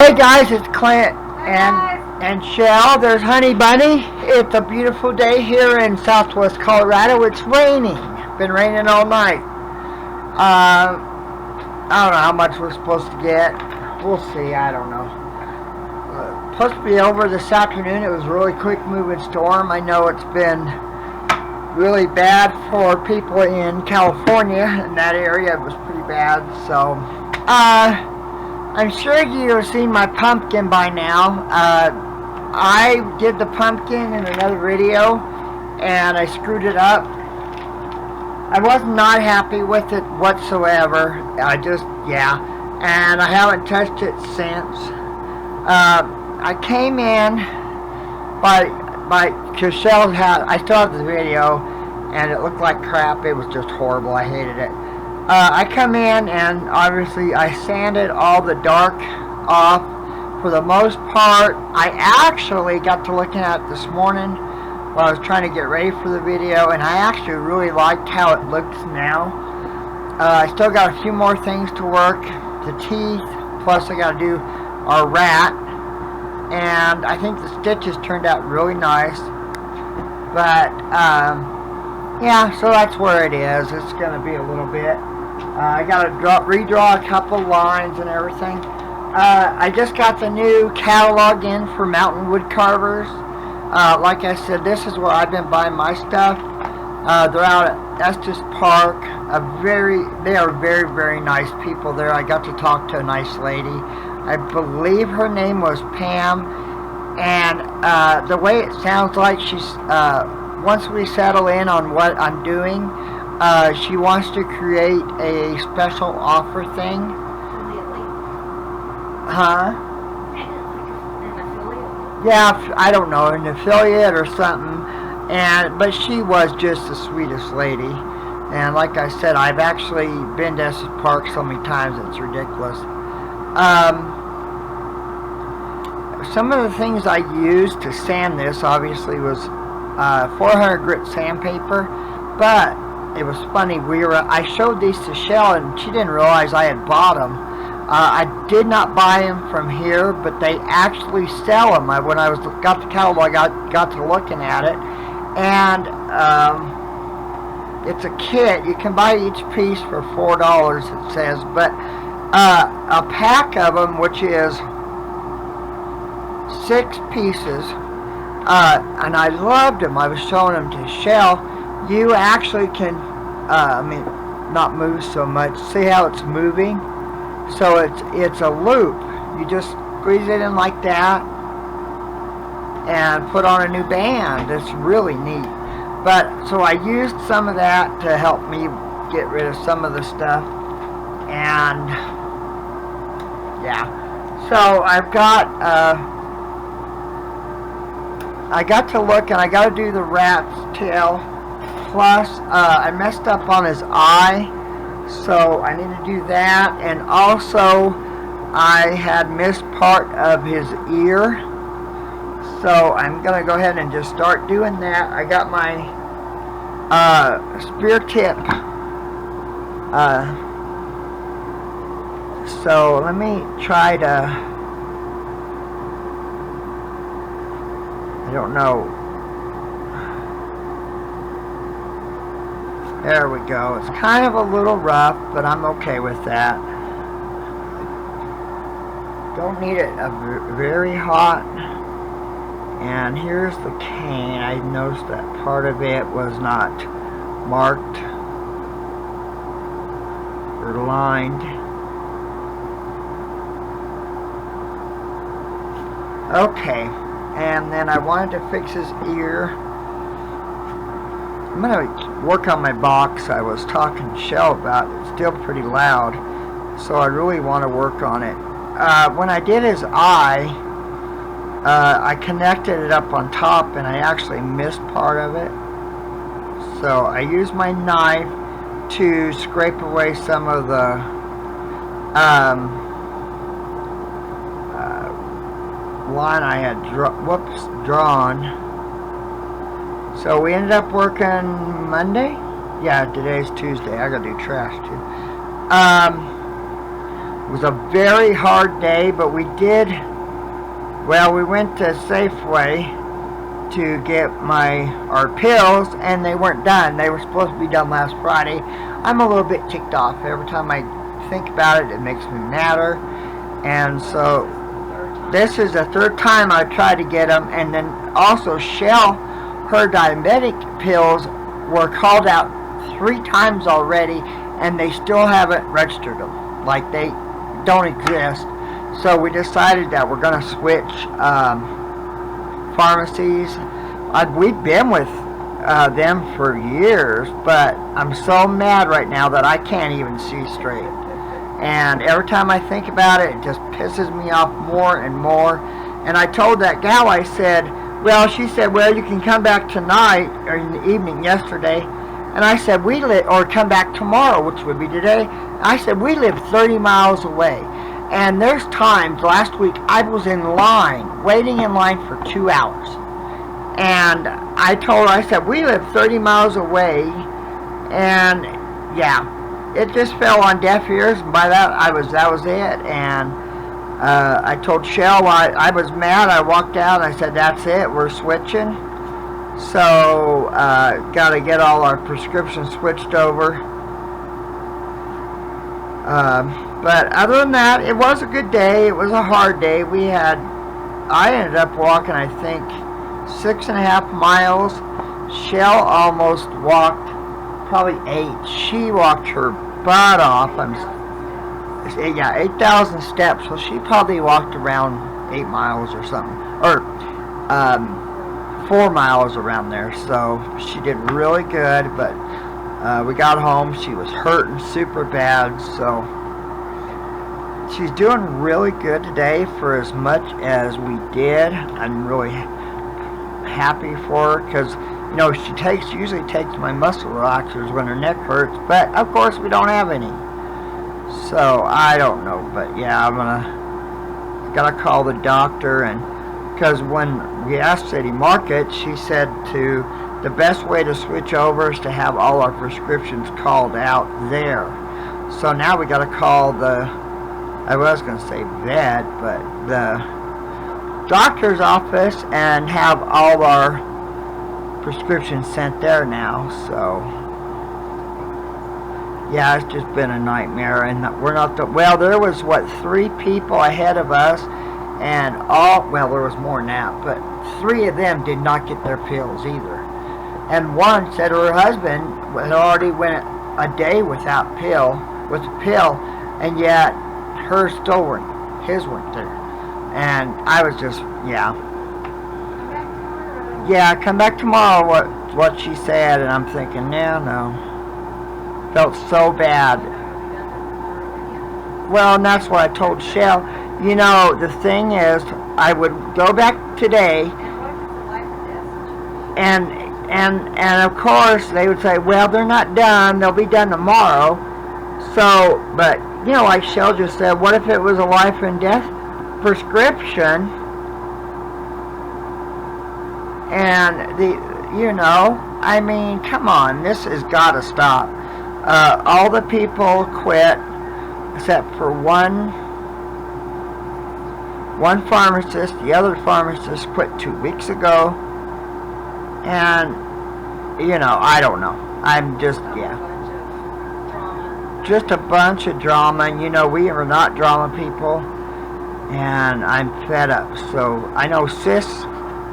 Hey guys, it's Clint and Shell. There's Honey Bunny. It's a beautiful day here in southwest Colorado. It's raining. Been raining all night. I don't know how much we're supposed to get. We'll see. I don't know. Supposed to be over this afternoon. It was a really quick moving storm. I know it's been really bad for people in California. In that area, it was pretty bad. So, I'm sure you have seen my pumpkin by now. I did the pumpkin in another video and I screwed it up. I was not happy with it whatsoever. And I haven't touched it since. I came in by Cahone house. I still have the video and it looked like crap. It was just horrible. I hated it. I come in and obviously I sanded all the dark off for the most part. I actually got to looking at it this morning while I was trying to get ready for the video, and I actually really liked how it looks now. I still got a few more things to work. The teeth, plus I got to do our rat, and I think the stitches turned out really nice. But yeah, so that's where it is. It's going to be a little bit. I got to redraw a couple lines and everything. I just got the new catalog in for Mountain Wood Carvers. Like I said, this is where I've been buying my stuff. They're out at Estes Park. They are very, very nice people there. I got to talk to a nice lady. I believe her name was Pam. And the way it sounds like she's, once we settle in on what I'm doing, she wants to create a special offer thing. Huh? Yeah, I don't know, an affiliate or something. But she was just the sweetest lady. And like I said, I've actually been to Estes Park so many times it's ridiculous. Some of the things I used to sand this obviously was 400 grit sandpaper, but it was funny. I showed these to Shell and she didn't realize I had bought them. I did not buy them from here, but they actually sell them. When I got the catalog, I got to looking at it, and it's a kit. You can buy each piece for $4, it says, but a pack of them, which is 6 pieces, and I loved them. I was showing them to Shell. You actually can, not move so much. See how it's moving? So it's a loop. You just squeeze it in like that and put on a new band. It's really neat. But so I used some of that to help me get rid of some of the stuff. And yeah. So I've got I got to look and I got to do the rat's tail. Plus, I messed up on his eye, so I need to do that. And also, I had missed part of his ear, so I'm going to go ahead and just start doing that. I got my spear tip. So let me try to, I don't know. There we go. It's kind of a little rough, but I'm okay with that. Don't need it very hot. And here's the cane. I noticed that part of it was not marked or lined. Okay. And then I wanted to fix his ear. I'm going to work on my box. I was talking to Shell about it. It's still pretty loud, so I really want to work on it. When I did his eye, I connected it up on top and I actually missed part of it. So I used my knife to scrape away some of the line I had drawn. So we ended up working Monday. Yeah, today's Tuesday. I gotta do trash too. It was a very hard day, but we did, well, we went to Safeway to get our pills, and they weren't done. They were supposed to be done last Friday. I'm a little bit ticked off. Every time I think about it, it makes me madder. And so this is the third time I tried to get them. And then also Shell, her diabetic pills were called out 3 times already, and they still haven't registered them. Like, they don't exist. So we decided that we're going to switch pharmacies. We've been with them for years, but I'm so mad right now that I can't even see straight. And every time I think about it, it just pisses me off more and more. And I told that gal, I said, well, she said, well, you can come back tonight, or in the evening yesterday. And I said, or come back tomorrow, which would be today. I said, we live 30 miles away. And there's times, last week, I was in line, waiting in line for 2 hours. And I told her, I said, we live 30 miles away. And, yeah, it just fell on deaf ears. And by that, that was it. And I told Shell, I was mad. I walked out. I said, that's it. We're switching. So, got to get all our prescriptions switched over. But other than that, it was a good day. It was a hard day. I ended up walking, I think, 6.5 miles. Shell almost walked probably 8. She walked her butt off. 8,000 steps. So she probably walked around 8 miles or something. Or 4 miles around there. So she did really good. But we got home. She was hurting super bad. So she's doing really good today for as much as we did. I'm really happy for her because, you know, she usually takes my muscle relaxers when her neck hurts, but of course we don't have any. So I don't know, but yeah, I gotta call the doctor, and because when we asked City Market, she said the best way to switch over is to have all our prescriptions called out there. So now we gotta call I was going to say vet, but the doctor's office, and have all our prescriptions sent there now. So yeah, it's just been a nightmare. And we're not there was 3 people ahead of us, and there was more than that, but 3 of them did not get their pills either. And one said her husband had already went a day without a pill, and yet his weren't there. And I was just, come back tomorrow, what she said. And I'm thinking, no. Felt so bad. Well, and that's what I told Shell. You know, the thing is, I would go back today, and of course they would say, well, they're not done, they'll be done tomorrow. So, but you know, like Shell just said, what if it was a life and death prescription? And I mean, come on, this has got to stop. All the people quit except for one pharmacist. The other pharmacist quit 2 weeks ago. And, I don't know. I'm just, just a bunch of drama. And, we are not drama people. And I'm fed up. So I know Sis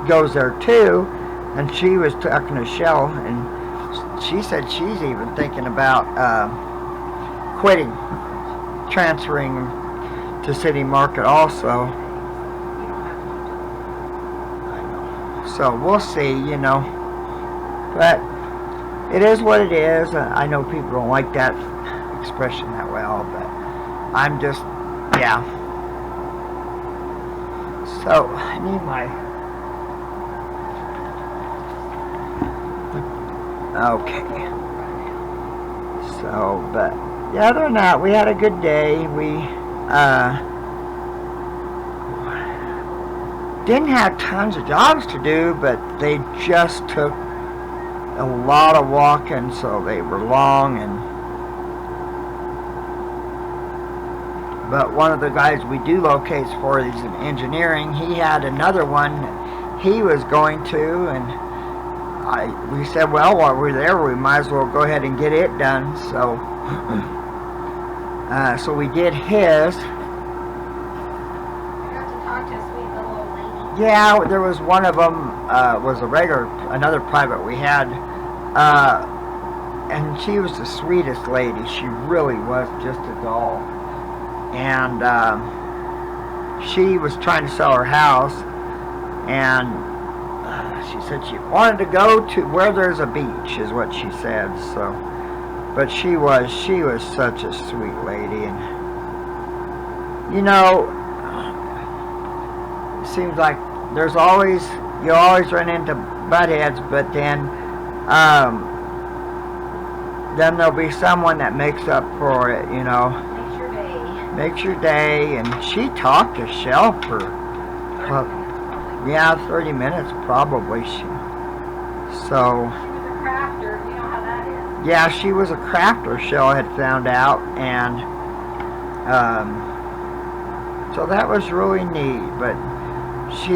goes there too. And she was talking to Shell. And she said she's even thinking about quitting. Transferring to City Market also. So we'll see, but it is what it is. I know people don't like that expression that well, but I'm just, So I need okay. So, but other than that, we had a good day. We didn't have tons of jobs to do, but they just took a lot of walking, so they were long. And But one of the guys we do locates for, he's in engineering, he had another one he was going to, and we said, well, while we're there, we might as well go ahead and get it done. So, so we did his. I got to talk to a sweet little old lady. Yeah, there was one of them, was another private we had, and she was the sweetest lady. She really was just a doll. And she was trying to sell her house, and she said she wanted to go to where there's a beach, is what she said. So, but she was such a sweet lady, and you know, it seems like you always run into butt heads, but then there'll be someone that makes up for it, you know. Makes your day. And she talked to Shell for 30 minutes probably. So she was a crafter, you know how that is. Yeah, she was a crafter, Shell had found out, and so that was really neat. But she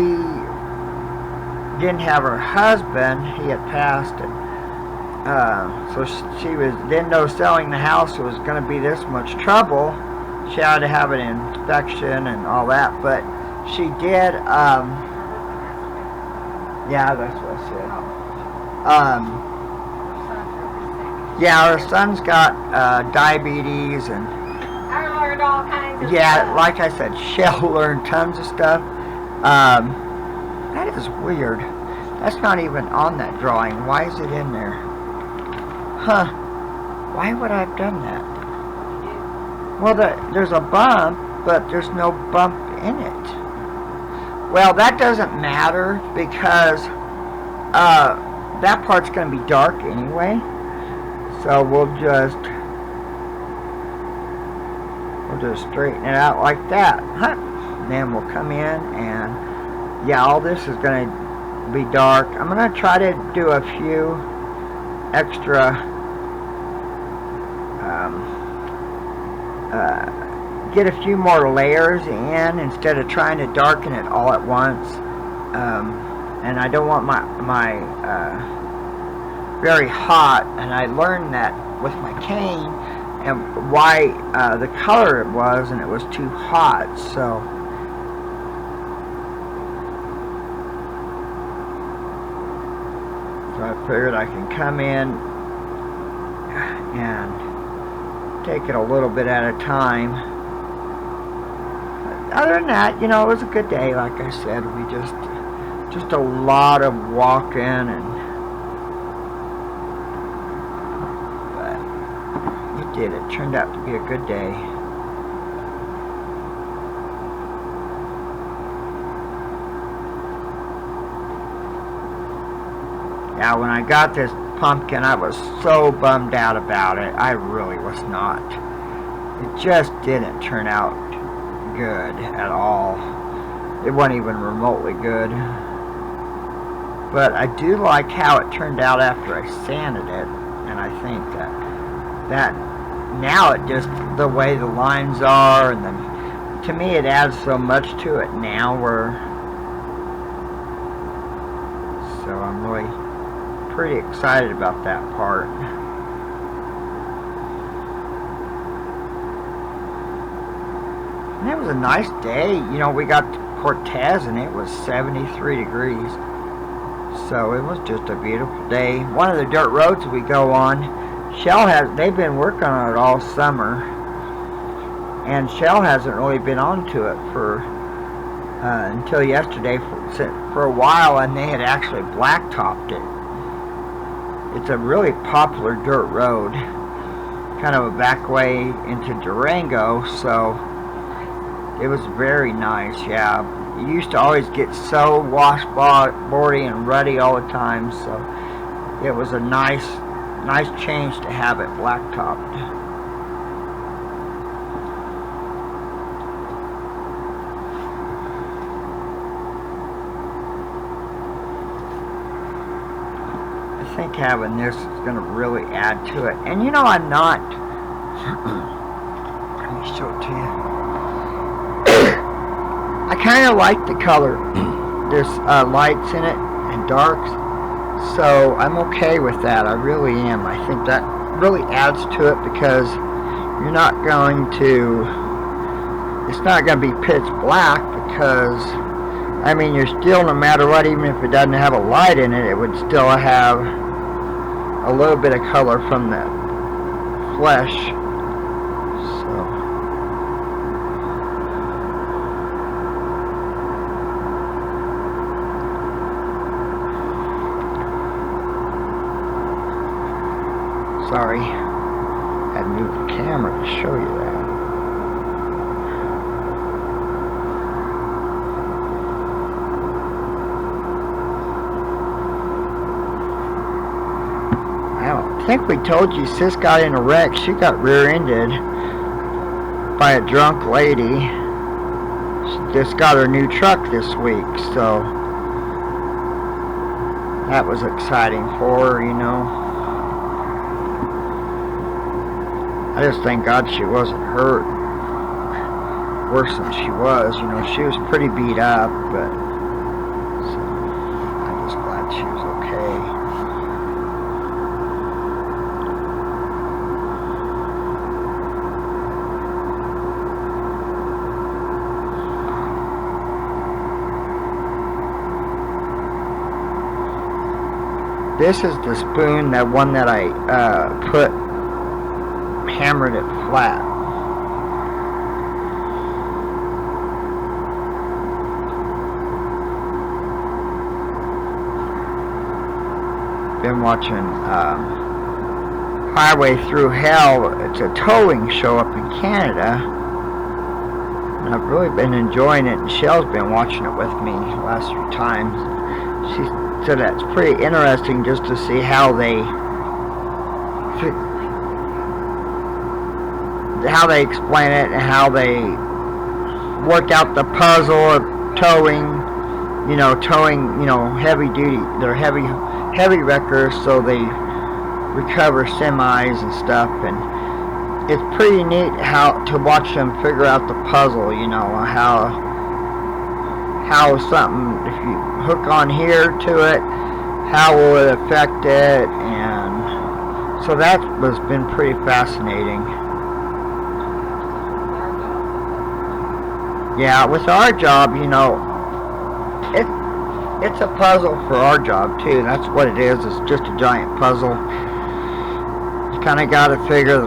didn't have her husband; he had passed, and so she didn't know selling the house was going to be this much trouble. She had to have an inspection and all that, but she did. Yeah, that's what I said. Yeah, her son's got diabetes, and I learned all kinds of stuff. Like I said, Shell learned tons of stuff. That is weird. That's not even on that drawing. Why is it in there? Huh? Why would I have done that? Well, there's a bump, but there's no bump in it. Well, that doesn't matter because that part's going to be dark anyway. So we'll just straighten it out like that. Huh. Then we'll come in, and yeah, all this is going to be dark. I'm going to try to do a few extra get a few more layers in instead of trying to darken it all at once. And I don't want my very hot, and I learned that with my cane and why the color it was, and it was too hot. So I figured I can come in and take it a little bit at a time. Other than that, you know, it was a good day. Like I said, we just a lot of walking, and but it did. It turned out to be a good day. Yeah, when I got this pumpkin, I was so bummed out about it. I really was not. It just didn't turn out good at all. It wasn't even remotely good. But I do like how it turned out after I sanded it, and I think that now it just, the way the lines are, and then to me it adds so much to it now, so I'm really pretty excited about that part. And it was a nice day. You know, we got to Cortez and it was 73 degrees. So it was just a beautiful day. One of the dirt roads we go on, they've been working on it all summer. And Shell hasn't really been onto it until yesterday for a while, and they had actually blacktopped it. It's a really popular dirt road, kind of a back way into Durango, so it was very nice. Yeah, it used to always get so washboardy and ruddy all the time, so it was a nice change to have it blacktopped. I think having this is going to really add to it. And you know, I'm not let me show it to you. I kind of like the color. There's lights in it and darks, so I'm okay with that. I really am. I think that really adds to it because you're not going to, it's not going to be pitch black because, I mean, you're still, no matter what, even if it doesn't have a light in it, it would still have a little bit of color from the flesh. Sorry, had to move the camera to show you that. I don't think we told you Sis got in a wreck. She got rear-ended by a drunk lady. She just got her new truck this week, so that was exciting for her, you know. I just thank God she wasn't hurt worse than she was. You know, she was pretty beat up, but so I'm just glad she was okay. This is the spoon, that one that I hammered it flat. Been watching Highway Through Hell. It's a towing show up in Canada, and I've really been enjoying it, and Shell's been watching it with me the last few times. She said that's pretty interesting just to see how they explain it and how they work out the puzzle of towing, heavy duty, they're heavy wreckers, so they recover semis and stuff, and it's pretty neat how to watch them figure out the puzzle, how something, if you hook on here to it, how will it affect it, and so that has been pretty fascinating. Yeah, with our job, it's a puzzle for our job too. That's what it is. It's just a giant puzzle. You kind of got to figure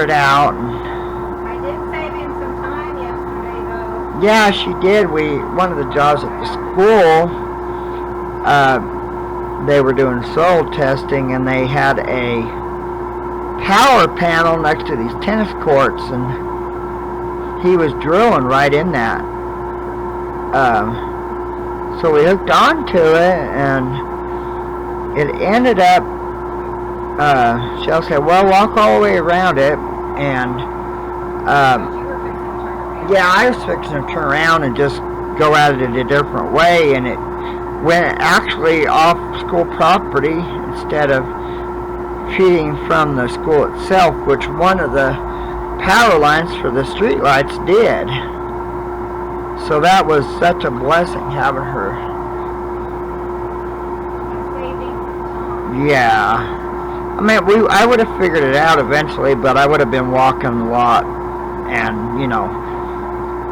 it out. I did save him some time yesterday, though. Yeah, she did. One of the jobs at the school, they were doing soil testing, and they had a power panel next to these tennis courts, and he was drilling right in that. So we hooked onto it, and it ended up, Shell said, well, walk all the way around it, and yeah, I was fixing to turn around and just go at it a different way, and it went actually off school property instead of feeding from the school itself, which one of the power lines for the street lights did. So that was such a blessing having her. Yeah. I mean, I would have figured it out eventually, but I would have been walking a lot, and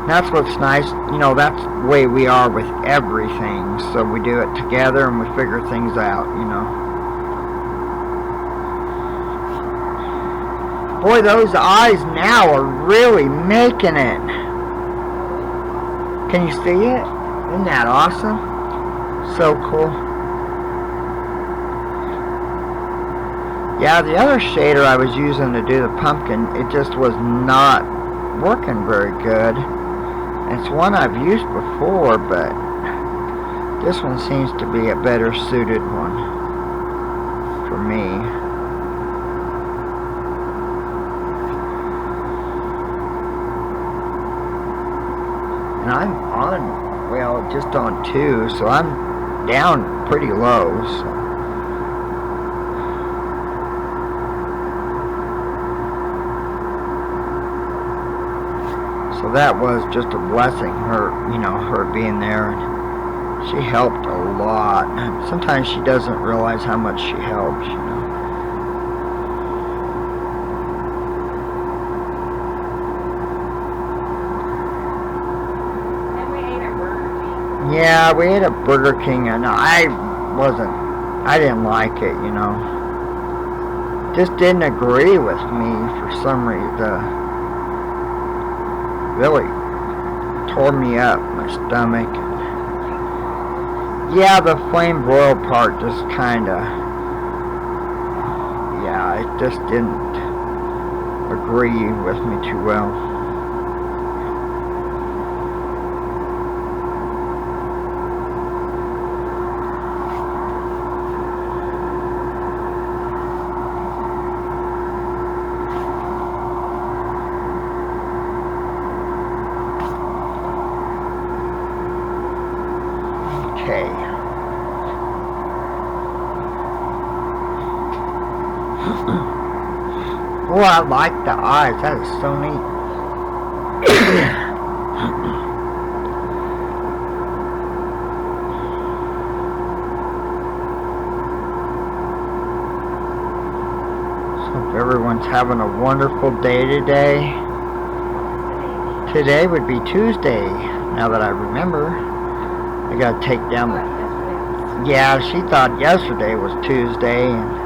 that's what's nice. That's the way we are with everything. So we do it together and we figure things out. Boy, those eyes now are really making it. Can you see it? Isn't that awesome? So cool. Yeah, the other shader I was using to do the pumpkin, it just was not working very good. It's one I've used before, but this one seems to be a better suited one for me. And I'm on, just on 2, so I'm down pretty low. So So that was just a blessing, her, her being there. And she helped a lot. And sometimes she doesn't realize how much she helps, And we ate at Burger King. Yeah, we ate at Burger King, and I didn't like it, Just didn't agree with me for some reason. Really tore me up, my stomach. Yeah, the flame broil part just kinda, yeah, it just didn't agree with me too well. Okay. Oh, I like the eyes. That is so neat. So hope everyone's having a wonderful day today. Today would be Tuesday. Now that I remember, I gotta take down the... Yeah, she thought yesterday was Tuesday. And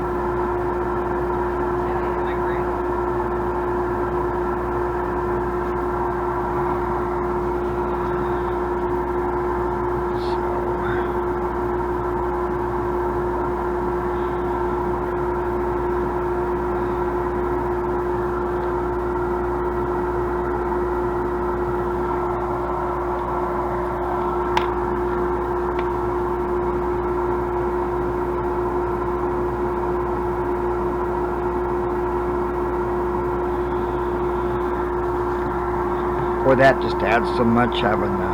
boy, that just adds so much, having the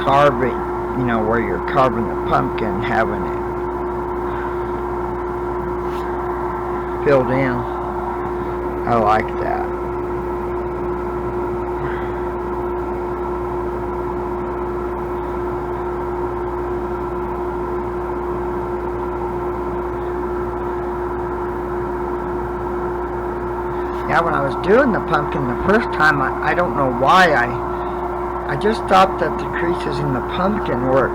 carving, where you're carving the pumpkin, having it filled in. I like that. Yeah, when I was doing the pumpkin the first time, I don't know why, I just thought that the creases in the pumpkin were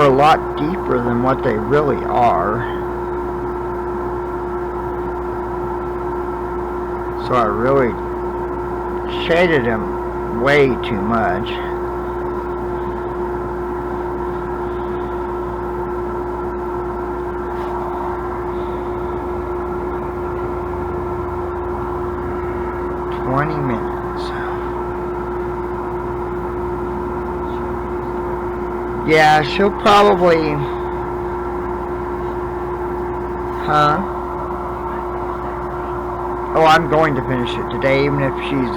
a lot deeper than what they really are. So I really shaded them way too much. Yeah, she'll probably... Huh? Oh, I'm going to finish it today, even if she's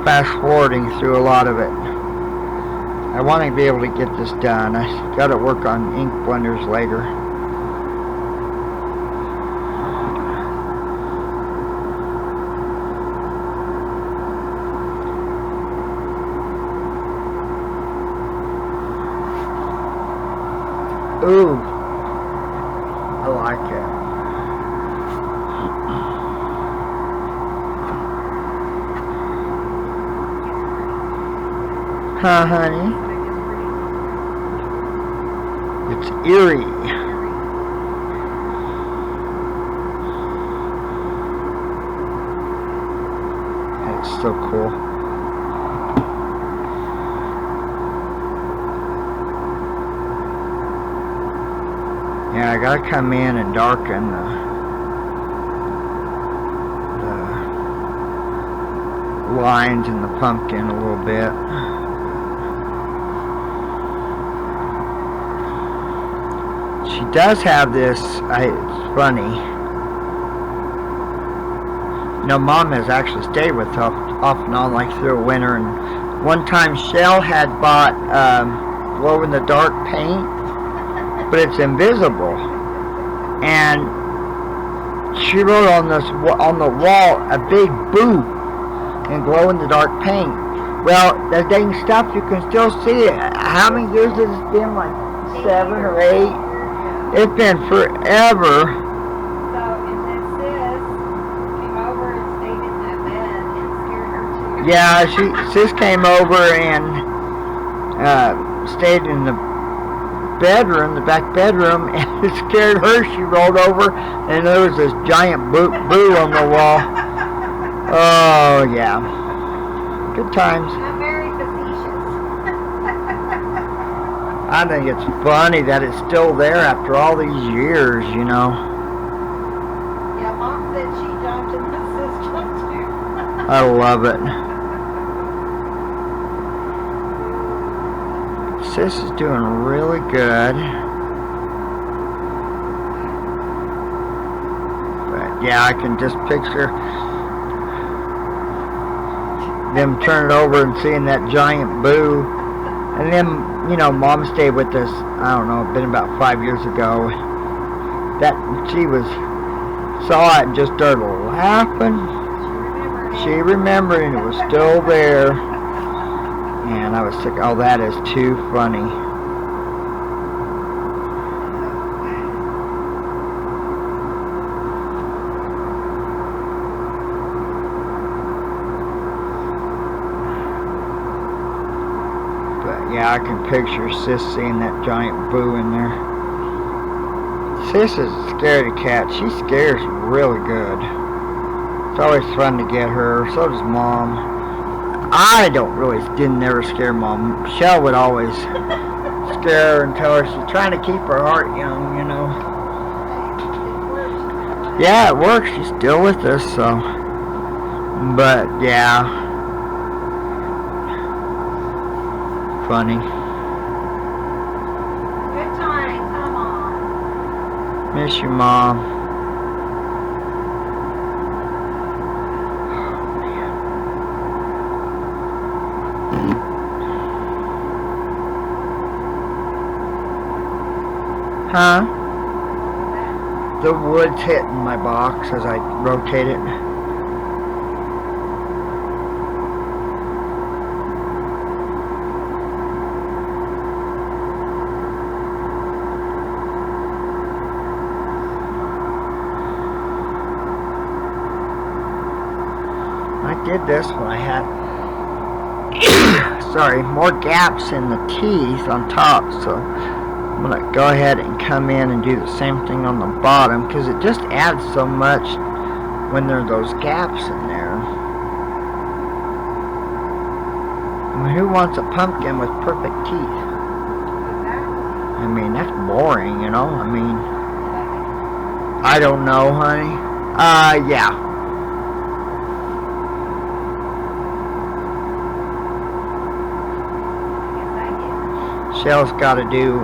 fast-forwarding through a lot of it. I want to be able to get this done. I got to work on ink blenders later. Ooh, I like it. Huh, honey? It's eerie. It's so cool. Yeah, I gotta come in and darken the lines in the pumpkin a little bit. She does have this, it's funny. Mom has actually stayed with her off and on, like through a winter, and one time Shell had bought glow-in-the-dark paint, but it's invisible, and she wrote on the wall a big boo in glow in the dark paint. Well, the dang stuff, you can still see it. How many years has it been? Like 7 or 8? It's been forever. So, and then sis came over and stayed in that bed and scared her too. Yeah, sis came over and stayed in the bedroom, the back bedroom, and it scared her. She rolled over, and there was this giant boo on the wall. Oh yeah, good times. I'm very facetious. I think it's funny that it's still there after all these years, you know. Yeah, Mom said she jumped and the sis jumped too. I love it. Sis is doing really good. But yeah, I can just picture them turning over and seeing that giant boo. And then, you know, Mom stayed with us, I don't know, it's been about 5 years ago. That she saw it and just started laughing. She remembered and it was still there. And I was sick. Oh, that is too funny. But yeah, I can picture Sis seeing that giant boo in there. Sis is a scaredy cat. She scares really good. It's always fun to get her. So does Mom. I didn't never scare Mom. Michelle would always scare her and tell her she's trying to keep her heart young, you know. Yeah, it works. She's still with us, so. But, yeah. Funny. Good time, come on. Miss you, Mom. Huh? The wood's hitting my box as I rotate it. I did this when I had sorry, more gaps in the teeth on top, so I'm going to go ahead and come in and do the same thing on the bottom because it just adds so much when there are those gaps in there. I mean, who wants a pumpkin with perfect teeth? I mean, that's boring, you know? I mean, I don't know, honey. Yeah. Michelle's got to do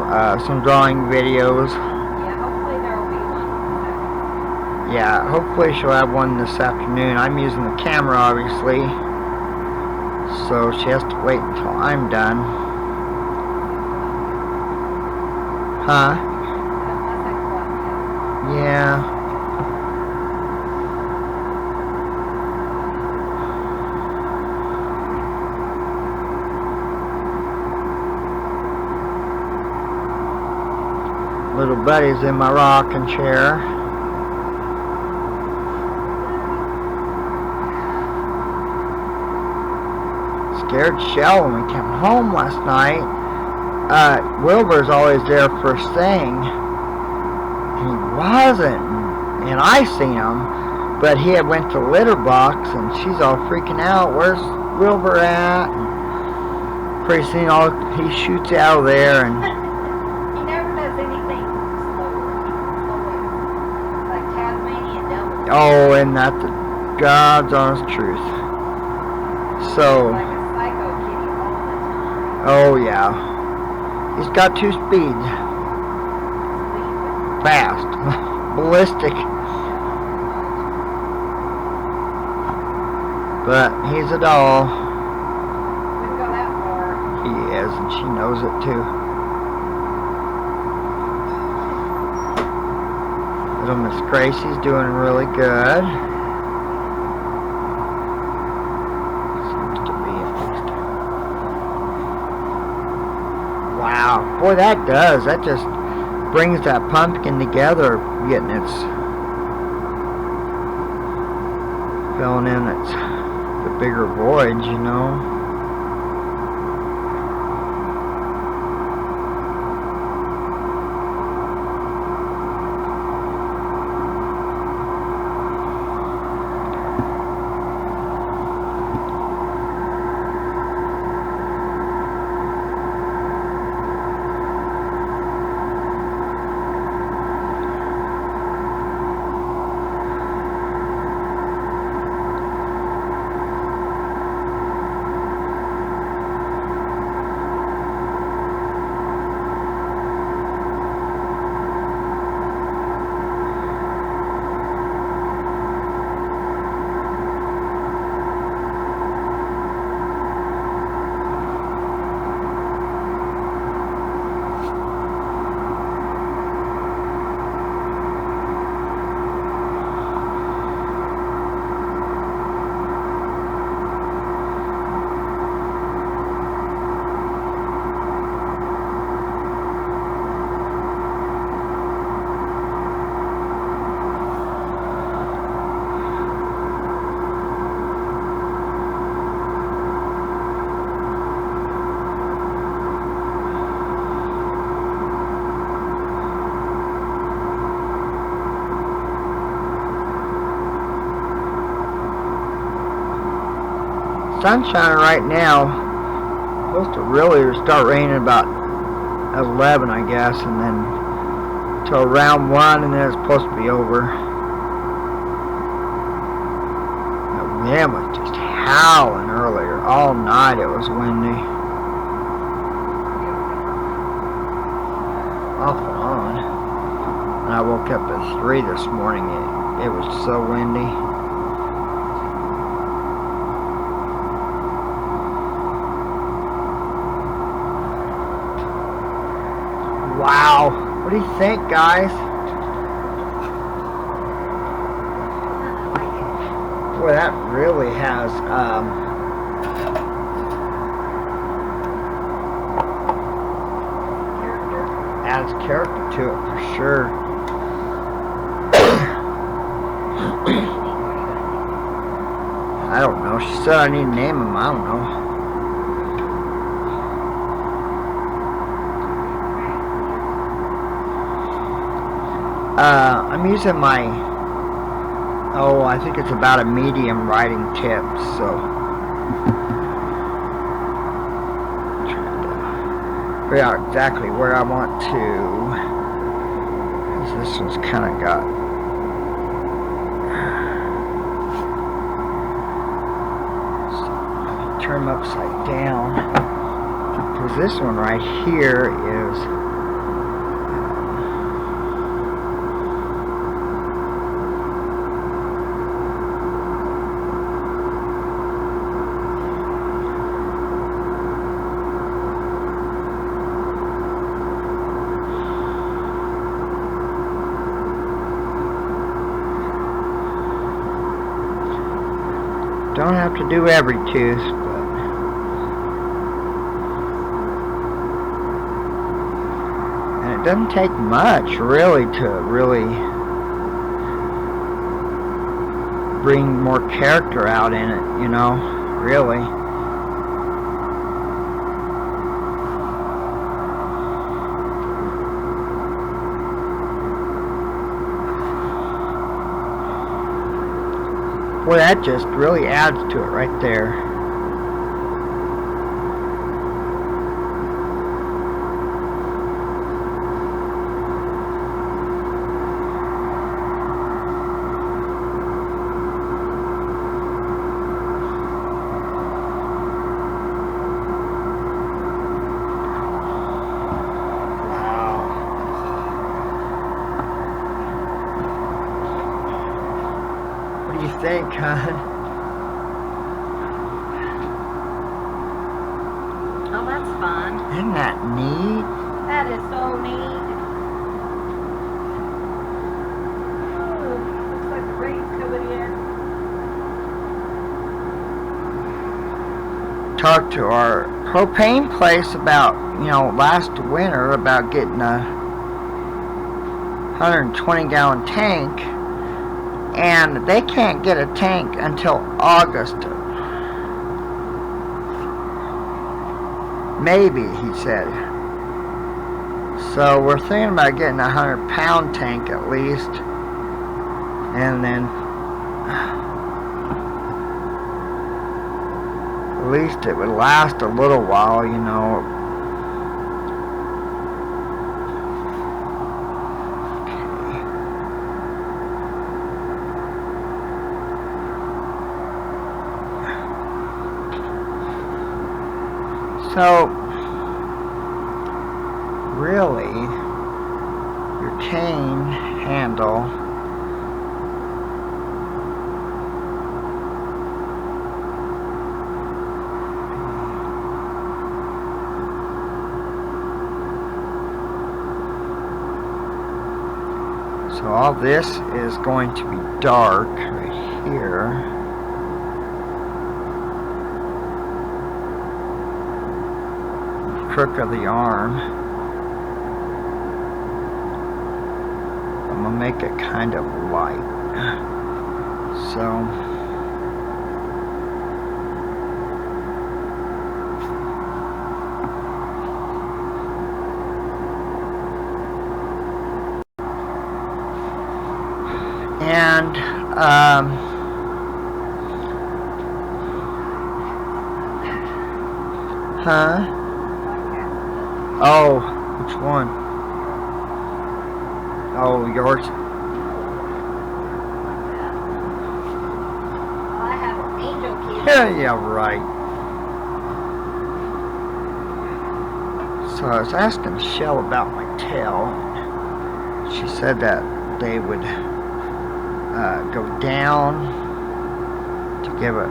some drawing videos. Yeah, hopefully there will be one. Yeah, hopefully she'll have one this afternoon. I'm using the camera, obviously, so she has to wait until I'm done. Huh? Yeah. Little buddy's in my rocking chair. Scared Shell when we came home last night. Wilbur's always there first thing. And he wasn't. And I seen him. But he had went to litter box and she's all freaking out. Where's Wilbur at? And pretty soon he shoots out of there and oh, and that's the God's honest truth. So, Like a psycho kitty all the time. oh yeah. He's got 2 speeds. Fast. Ballistic. But he's a doll. Wouldn't go that far. He is, and she knows it too. Little Miss Gracie's doing really good. Seems to be at least. Wow, boy, that does. That just brings that pumpkin together, getting its filling in its the bigger voids, you know. Sun's shining right now. Supposed to really start raining about 11, I guess, and then till around 1, and then it's supposed to be over. The wind was just howling earlier. All night it was windy. Off and on. And I woke up at 3 this morning. It was so windy. Wow, what do you think, guys? Boy, that really has adds character to it for sure. I don't know. She said I need to name him. I don't know. I'm using my, I think it's about a medium writing tip, so I'm trying to figure out exactly where I want to, because this one's kind of got, so turn them upside down, because this one right here is, don't have to do every tooth, but and it doesn't take much really to really bring more character out in it, you know, really. Boy, that just really adds to it right there. Wow. What do you think, hon? Oh, that's fun. Isn't that neat? That is so neat. talked to our propane place about, last winter about getting a 120-gallon tank, and they can't get a tank until August. Maybe, he said. So we're thinking about getting a 100-pound tank at least, and then at least it would last a little while, So, really, your cane handle so all this is going to be dark right here. Crook of the arm. I'm gonna make it kind of light. So and oh, which one? Oh, yours? I have an angel key. Yeah, right. So I was asking Shell about my tail. She said that they would go down to give it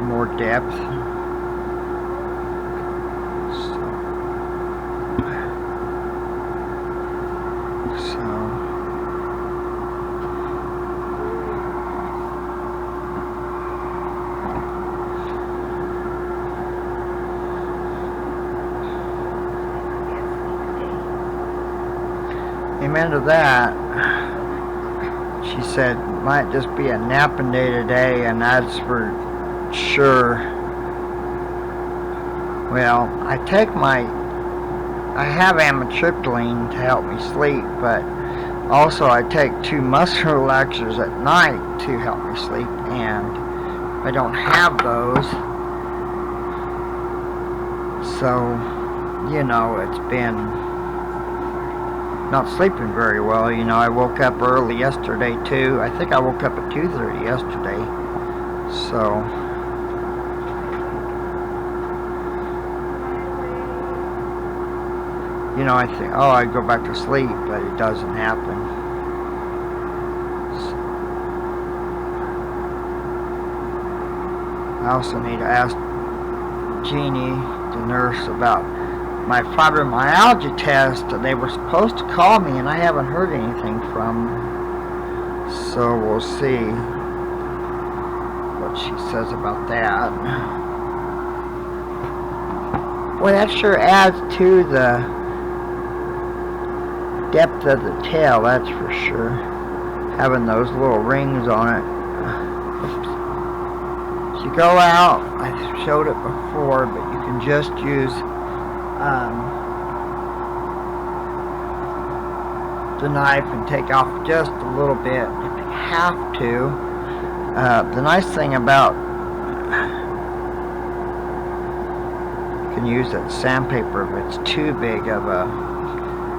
more depth. Amen to that. She said, might just be a napping day today, and that's for sure. Well, I have amitriptyline to help me sleep, but also I take 2 muscle relaxers at night to help me sleep, and I don't have those. So, it's been not sleeping very well. I woke up early yesterday too. I think I woke up at 2:30 yesterday. So I think, I'd go back to sleep, but it doesn't happen. So I also need to ask Jeannie, the nurse, about my fibromyalgia test. They were supposed to call me, and I haven't heard anything from them. So we'll see what she says about that. Boy, that sure adds to the depth of the tail, that's for sure. Having those little rings on it. Oops. So you go out, I showed it before, but you can just use the knife and take off just a little bit if you have to. The nice thing about, you can use that sandpaper if it's too big of a,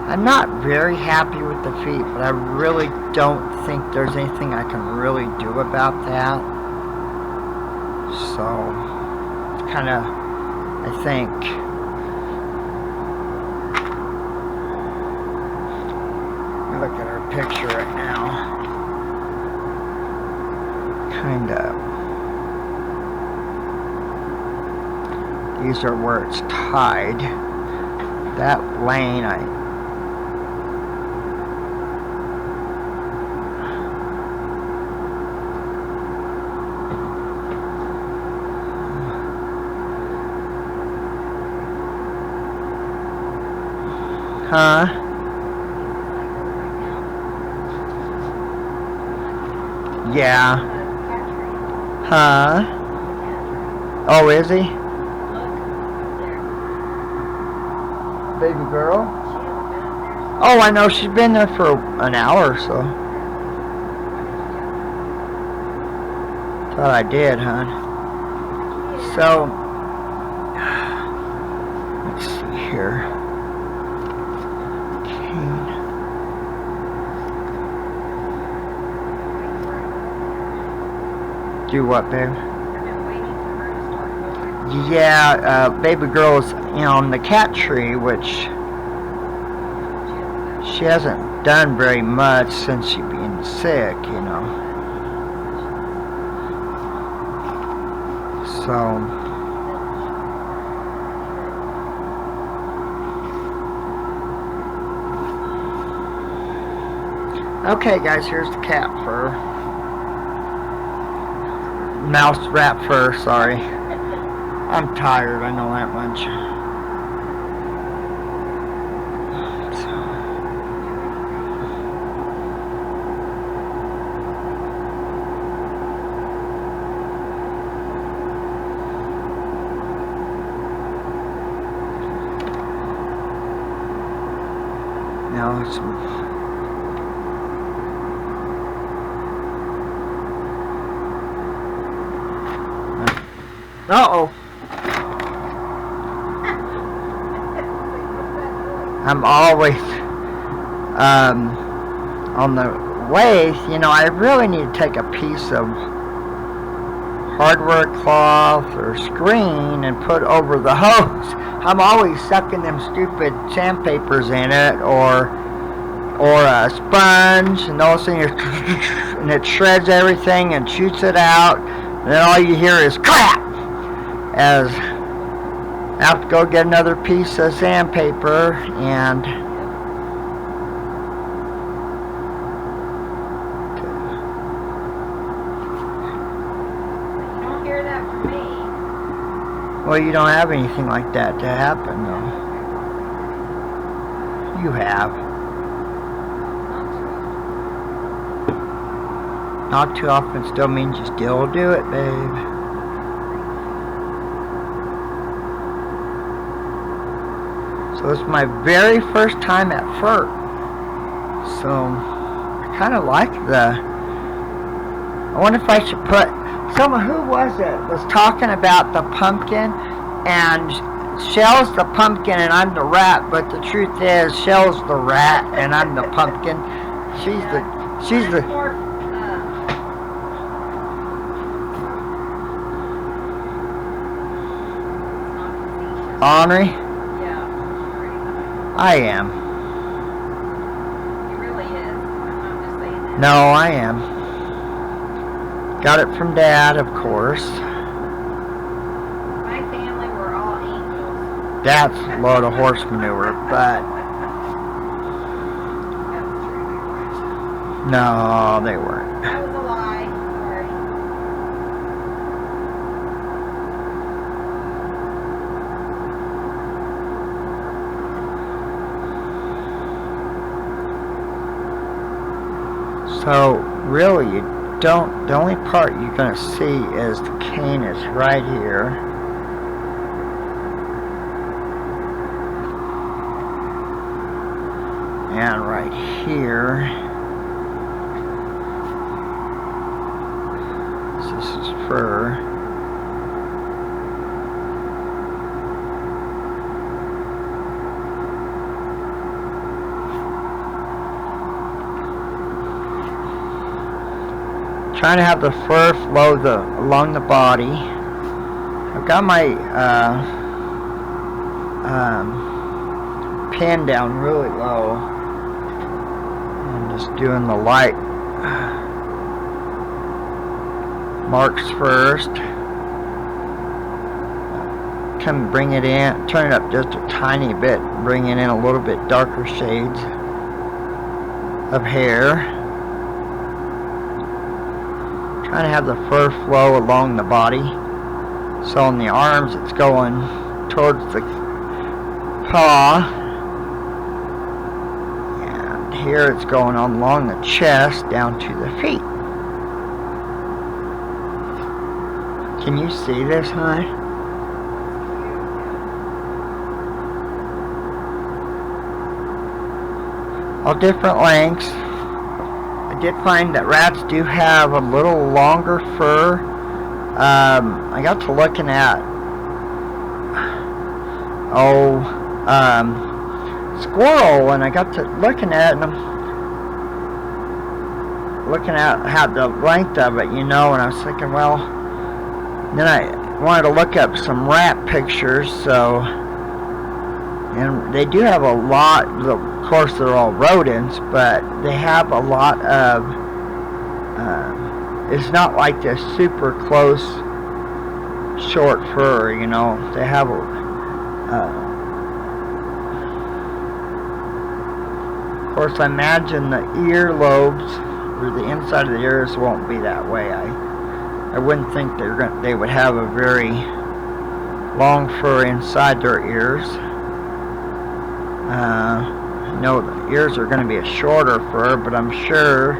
I'm not very happy with the feet, but I really don't think there's anything I can really do about that. So it's kind of, I think, look at her picture right now. Kinda. These are where it's tied. That lane, Huh? Yeah. Huh? Oh, is he? Baby girl? Oh, I know. She's been there for an hour or so. Thought I did, hon. So, let's see here. Do what, babe? Yeah, baby girl's on the cat tree, which she hasn't done very much since she been sick, you know. So, okay, guys, here's the cat fur. Mouse rat fur, sorry. I'm tired, I know that much. Now it's uh-oh. I'm always on the way, you know, I really need to take a piece of hardware cloth or screen and put over the hose. I'm always sucking them stupid sandpapers in it or a sponge, and all of a sudden and it shreds everything and shoots it out, and then all you hear is crap as I have to go get another piece of sandpaper and You don't hear that from me. well, you don't have anything like that to happen, though. You have. Not too often still means you still do it, babe. So this is my very first time at FERT. So I kind of like I wonder if I should put, who was it, was talking about the pumpkin, and Shell's the pumpkin and I'm the rat, but the truth is Shell's the rat and I'm the pumpkin. She's the Ornery? Yeah. I am. He really is. I'm not just saying that. No, I am. Got it from Dad, of course. My family were all angels. That's a load of horse manure, but no, they weren't. That was a lie. Sorry. So really, the only part you're going to see is the cane is right here. And right here. This is fur. Trying to have the fur flow along the body. I've got my pin down really low. I'm just doing the light marks first. Come bring it in, turn it up just a tiny bit, bring it in a little bit darker shades of hair. Trying to have the fur flow along the body. So on the arms it's going towards the paw. here it's going along the chest down to the feet. Can you see this, hon? All different lengths. I did find that rats do have a little longer fur. I got to looking at squirrel, and I got to looking at it, and I'm looking at how the length of it, you know, and I was thinking, well, then I wanted to look up some rat pictures, so, and they do have a lot, of course they're all rodents, but they have a lot of, it's not like this super close short fur, you know. They have of course, I imagine the earlobes or the inside of the ears won't be that way. I wouldn't think they would have a very long fur inside their ears. No, the ears are going to be a shorter fur, but I'm sure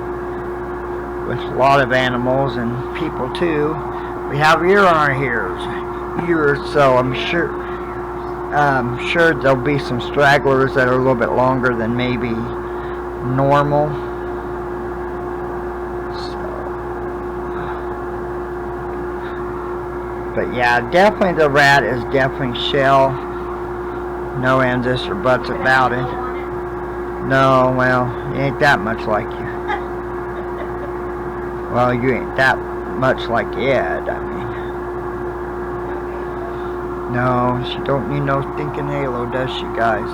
with a lot of animals and people too, we have ear on our ears, so I'm sure there'll be some stragglers that are a little bit longer than maybe normal. So, but yeah, definitely the rat is definitely shell. No ands, ifs, or buts about it. No, well, you ain't that much like you. Well, you ain't that much like Ed, I mean. No, she don't need no stinking halo, does she, guys?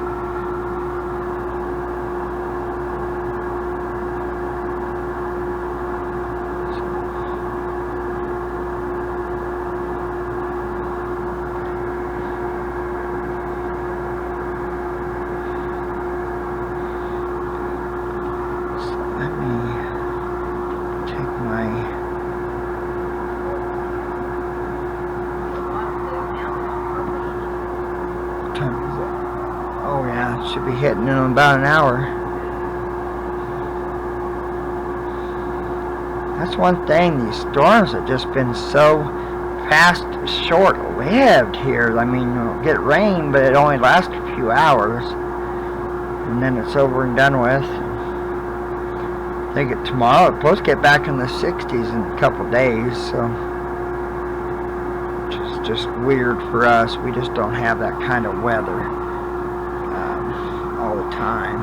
Oh yeah, should be hitting in about an hour. That's one thing, these storms have just been so fast, short-lived here. I mean, you'll get rain, but it only lasts a few hours, and then it's over and done with. I think tomorrow it's supposed to get back in the 60s in a couple days, so it's just weird for us. We just don't have that kind of weather all the time.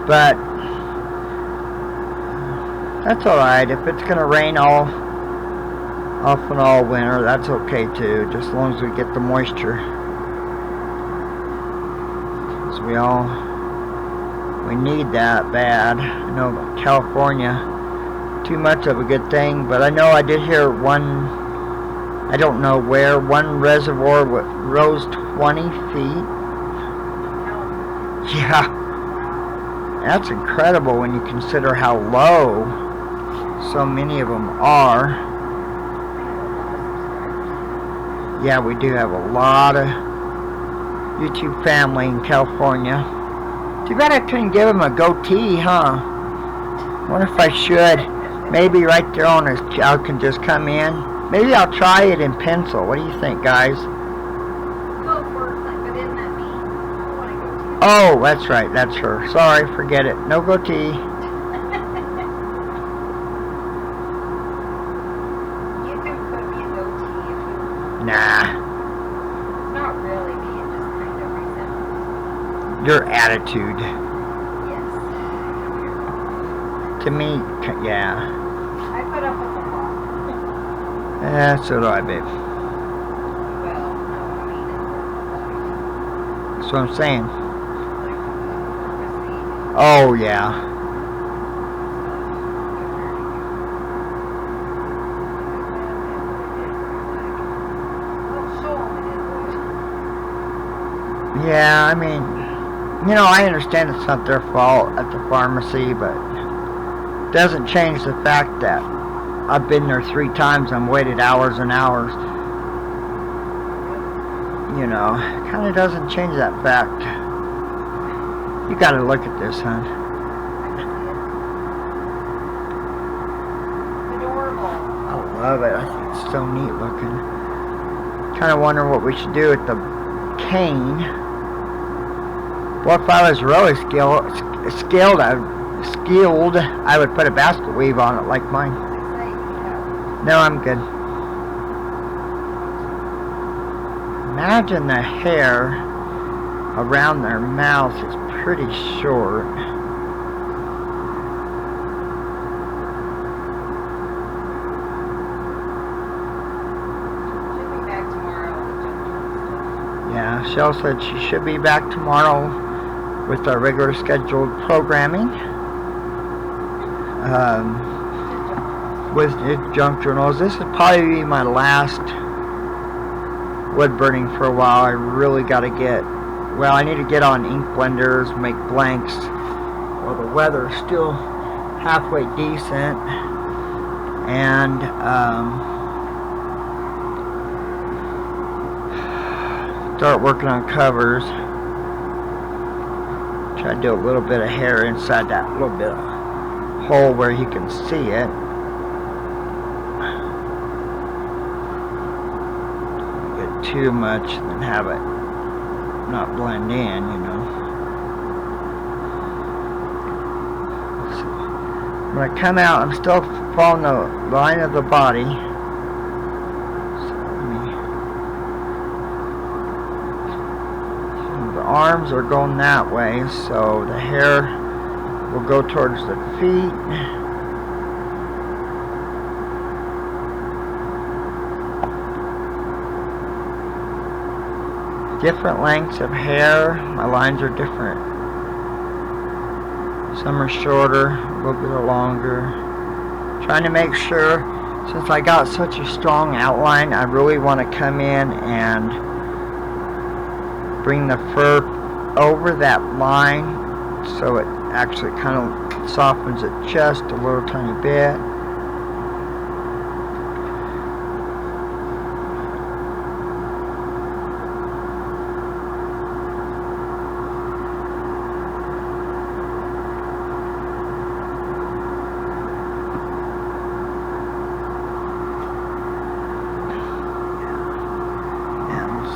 But that's alright. If it's going to rain off and all winter, that's okay too, just as long as we get the moisture. Because we need that bad. I know California, too much of a good thing, but I know I did hear one, I don't know where, one reservoir rose 20 feet. Yeah, that's incredible when you consider how low so many of them are. Yeah, we do have a lot of YouTube family in California. Too bad I couldn't give him a goatee, huh? Wonder if I should. Maybe right there on his I can just come in. Maybe I'll try it in pencil. What do you think, guys? Go for it, but isn't that me? I want a goatee. Oh, that's right. That's her. Sorry, forget it. No goatee. You can put me a goatee if you want. Nah. It's not really me, it just kind of resembles. Your attitude. Yes. To me, yeah. I put up with a lot. Yeah, so do I, babe. Well, no, I mean, That's what I'm saying. it's Oh, yeah. Yeah, I mean, you know, I understand it's not their fault at the pharmacy, but it doesn't change the fact that I've been there 3 times and waited hours and hours. You know, it kind of doesn't change that fact. You gotta look at this, hon. love it. I think it's so neat looking. Kind of wondering what we should do with the cane. Well, if I was really skilled, I would put a basket weave on it like mine. No, I'm good. Imagine the hair around their mouth is pretty short. Yeah, Shell said she should be back tomorrow with our regular scheduled programming. With the junk journals. This would probably be my last wood burning for a while. I really got to get, well, I need to get on ink blenders, make blanks. Well, the weather's still halfway decent, and start working on covers. Try to do a little bit of hair inside that little bit of hole where you can see it. Don't get too much and then have it not blend in, you know. So, when I come out, I'm still following the line of the body. Arms are going that way, so the hair will go towards the feet. Different lengths of hair. My lines are different. Some are shorter, a little bit longer. Trying to make sure, since I got such a strong outline, I really want to come in and bring the fur over that line so it actually kind of softens it just a little tiny bit.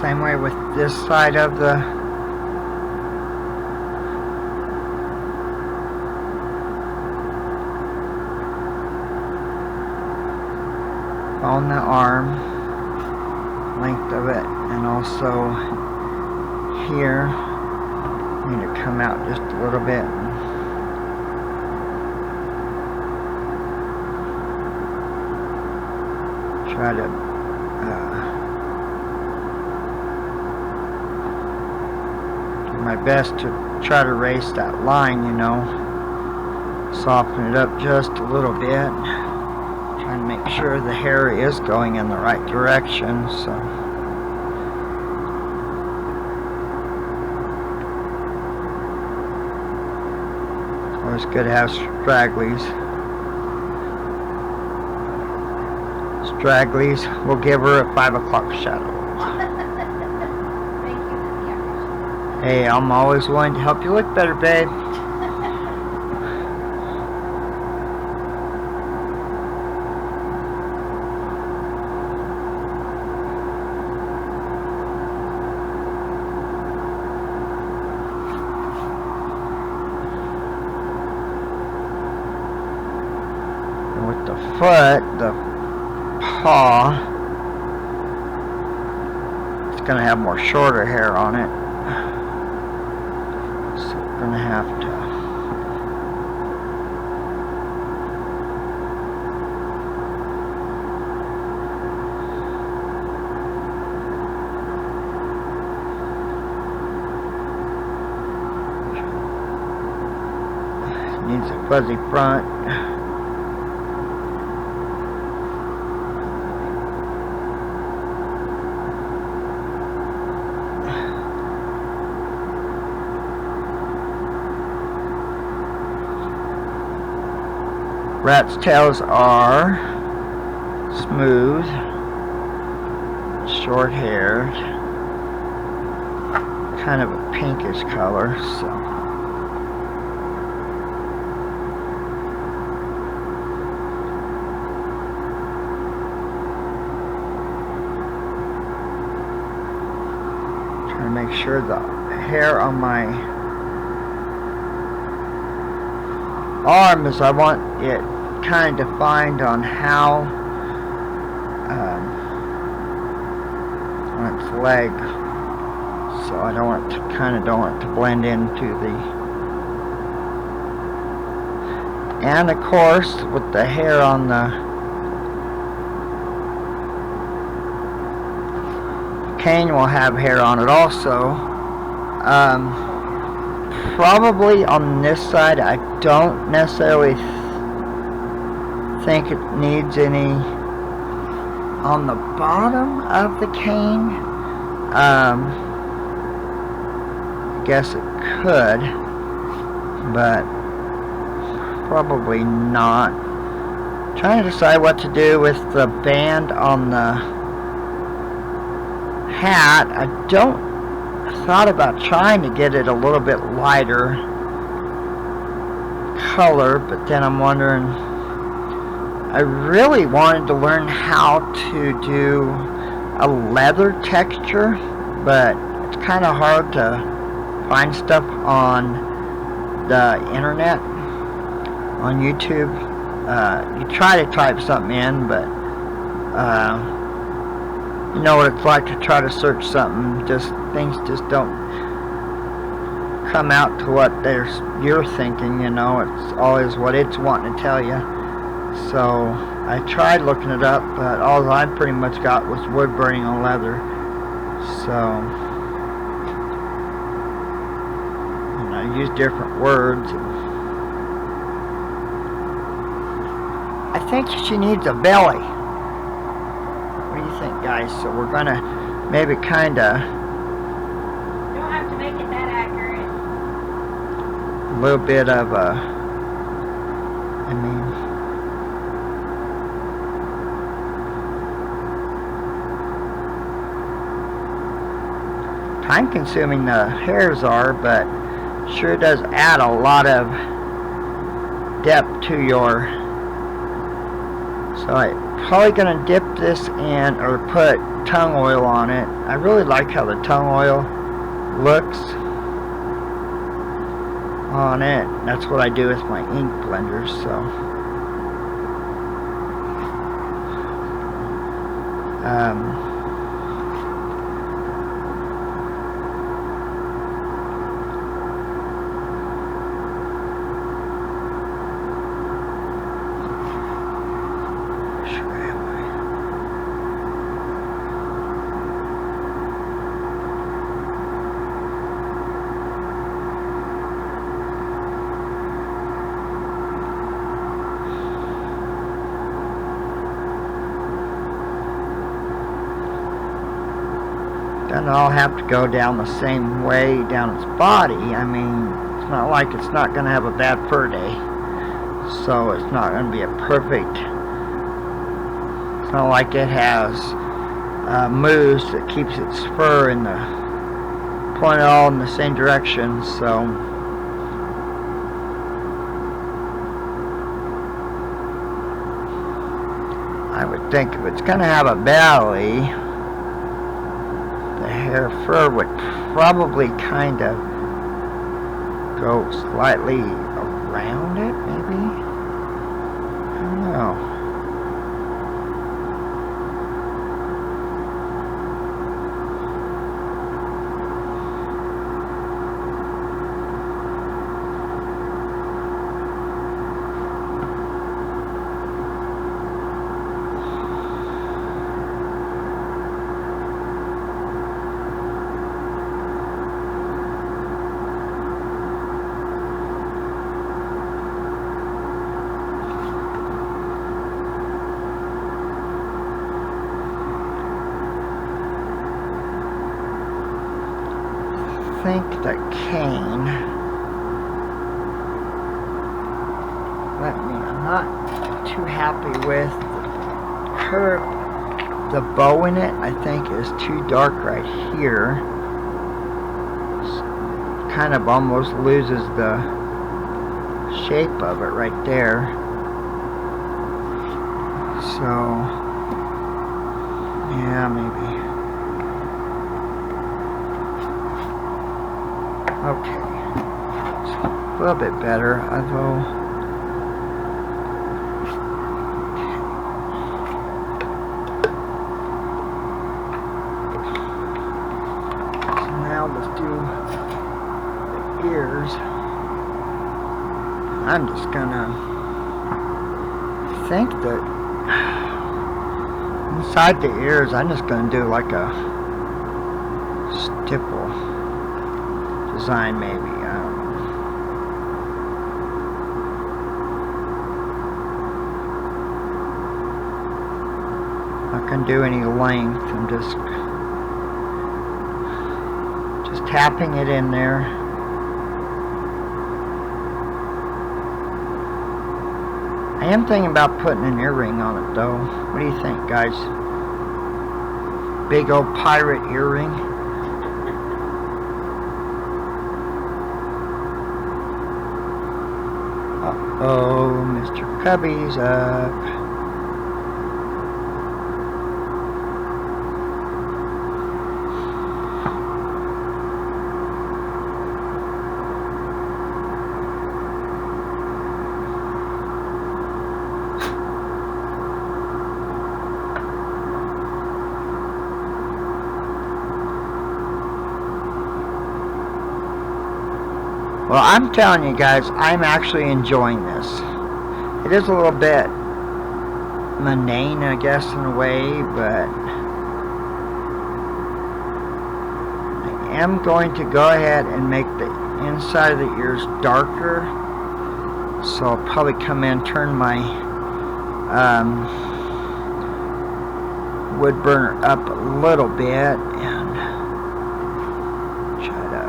Same way with this side of the on the arm length of it, and also here need to come out just a little bit. Try to my best to try to erase that line, you know, soften it up just a little bit, trying to make sure the hair is going in the right direction. So it's always good to have stragglies. We'll give her a 5 o'clock shadow. Hey, I'm always willing to help you look better, babe. And with the foot, the paw, it's going to have more shorter hair on it. Gonna have to needs a fuzzy front. Rat's tails are smooth, short-haired, kind of a pinkish color, so make sure the hair on my arm is, I want it kind of defined on how on its leg, so I don't want to don't want it to blend into the, and of course with the hair on the cane will have hair on it also. Probably on this side I don't necessarily think it needs any on the bottom of the cane. I guess it could, but probably not. Trying to decide what to do with the band on the hat. I thought about trying to get it a little bit lighter color, but then I'm wondering, I really wanted to learn how to do a leather texture, but it's kind of hard to find stuff on the internet, on YouTube. You try to type something in, but you know what it's like to try to search something, things just don't come out to what you're thinking, you know. It's always what it's wanting to tell you. So I tried looking it up, but all I pretty much got was wood burning on leather. So, and I used different words. I think she needs a belly. What do you think, guys? So we're gonna maybe kinda, You don't have to make it that accurate. a little bit of a, I mean, time consuming the hairs are, but sure does add a lot of depth to your, so I'm probably going to dip this in, or put tongue oil on it. I really like how the tongue oil looks on it. That's what I do with my ink blenders, so doesn't all have to go down the same way down its body. I mean, it's not like it's not going to have a bad fur day, so it's not going to be a perfect, it's not like it has mousse that keeps its fur in the, pointed all in the same direction. So I would think if it's going to have a belly, hair fur would probably kind of go slightly around it, maybe. I don't know. I think the cane, I'm not too happy with the curve, the bow in it. I think is too dark right here. Kind of almost loses the shape of it right there. So yeah, maybe. Okay. It's a little bit better, although... So now let's do the ears. I'm just gonna think that inside the ears, I'm just gonna do like a stipple design, maybe. I don't know. Not gonna do any length. I'm just tapping it in there. I am thinking about putting an earring on it, though. What do you think, guys? Big old pirate earring. Uh-oh, Mr. Cubby's up. Well, I'm telling you guys, I'm actually enjoying this. It is a little bit mundane, I guess, in a way, but I am going to go ahead and make the inside of the ears darker. So I'll probably come in, turn my wood burner up a little bit, and try to...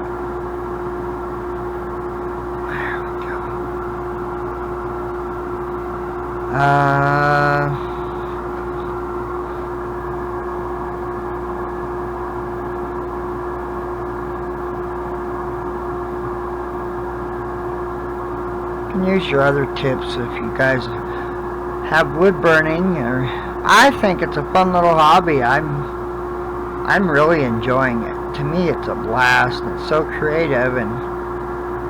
you can use your other tips if you guys have wood burning, or I think it's a fun little hobby. I'm really enjoying it. To me, it's a blast. It's so creative, and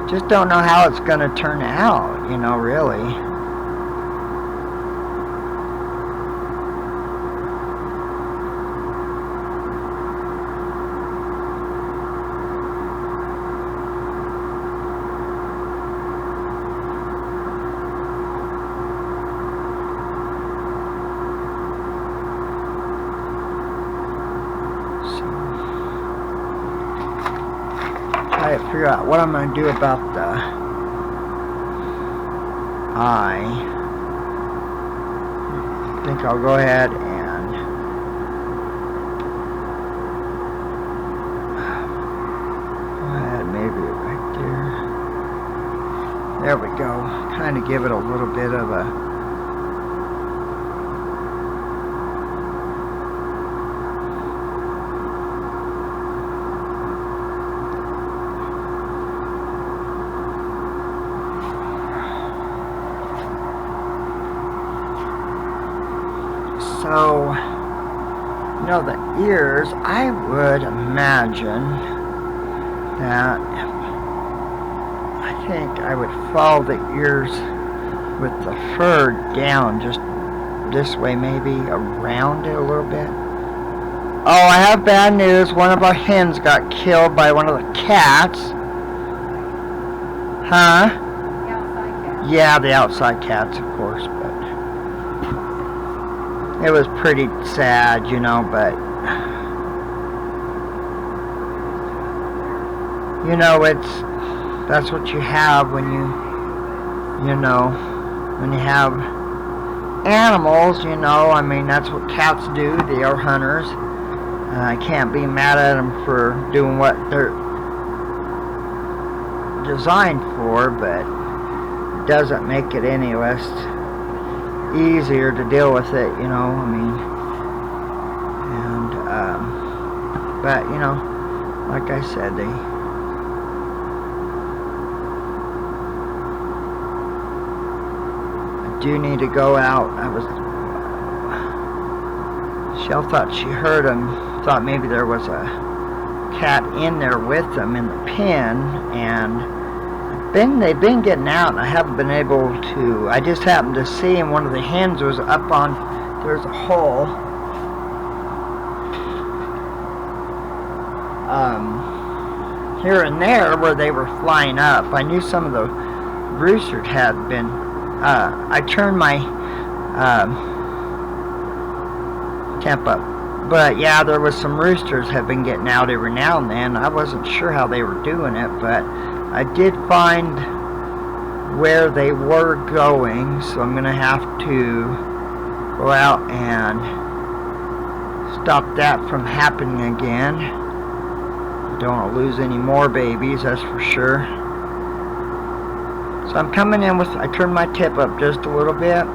just don't know how it's going to turn out, you know, really. Try to figure out what I'm going to do about the eye. I think I'll go ahead and maybe right there. There we go. Kind of give it a little bit of a So, you know, the ears, I would imagine that I think I would follow the ears with the fur down just this way, maybe around it a little bit. Oh, I have bad news. One of our hens got killed by one of the cats. Huh? The outside cat. Yeah, the outside cats, of course, but it was pretty sad, you know, but you know, that's what you have when you have animals, you know. I mean, that's what cats do. They are hunters. I can't be mad at them for doing what they're designed for, but it doesn't make it any less easier to deal with it, you know. I mean, and but you know, like I said, I do need to go out. Shell thought she heard him, thought maybe there was a cat in there with them in the pen, and they've been getting out, and I haven't been able to. I just happened to see, and one of the hens was up on, there's a hole. Here and there where they were flying up. I knew some of the roosters had been, I turned my temp up. But yeah, there was some roosters have been getting out every now and then. I wasn't sure how they were doing it, but I did find where they were going, so I'm gonna have to go out and stop that from happening again. Don't want to lose any more babies, that's for sure. So I'm coming in with, I turned my tip up just a little bit.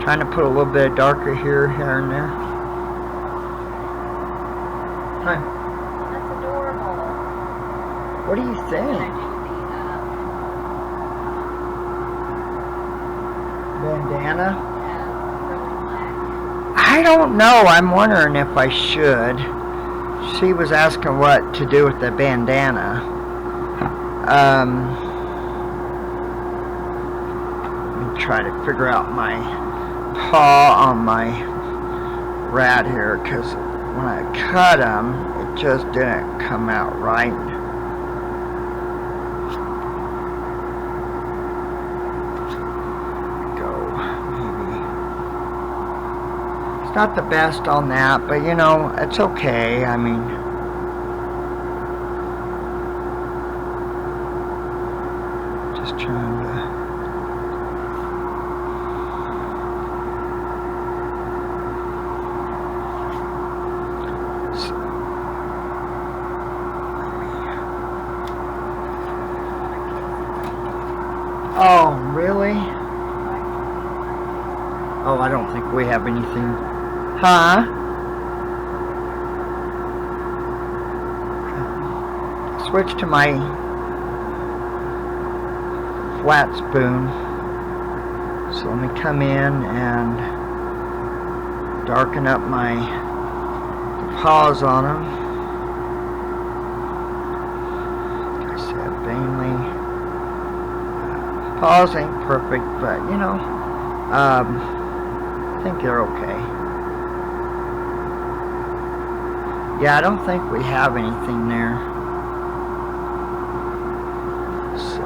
Trying to put a little bit of darker here and there. Hi. That's adorable. What do you think? Bandana? Yeah, really black. I don't know. I'm wondering if I should. She was asking what to do with the bandana. Let me try to figure out my paw on my rat here, because when I cut him, it just didn't come out right. Not the best on that, but you know, it's okay. I mean, just trying to Oh, really? Oh, I don't think we have anything. Huh? Switch to my flat spoon. So let me come in and darken up my paws on them. Like I said, mainly paws ain't perfect, but you know, I think they're okay. Yeah, I don't think we have anything there. So,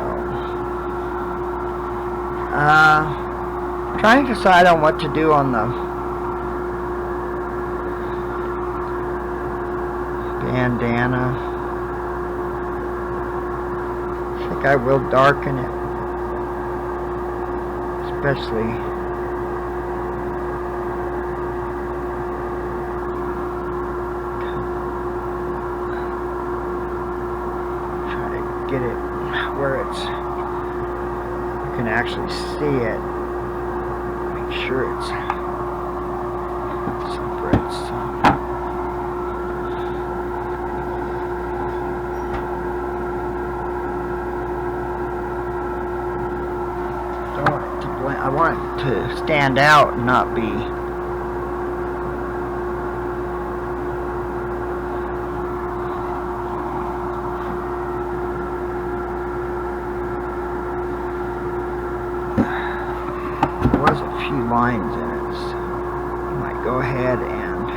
trying to decide on what to do on the bandana. I think I will darken it, especially. Get it where it's, you can actually see it. Make sure it's separate. Don't want it to blend. I want it to stand out and not be. Lines in it, so I might go ahead and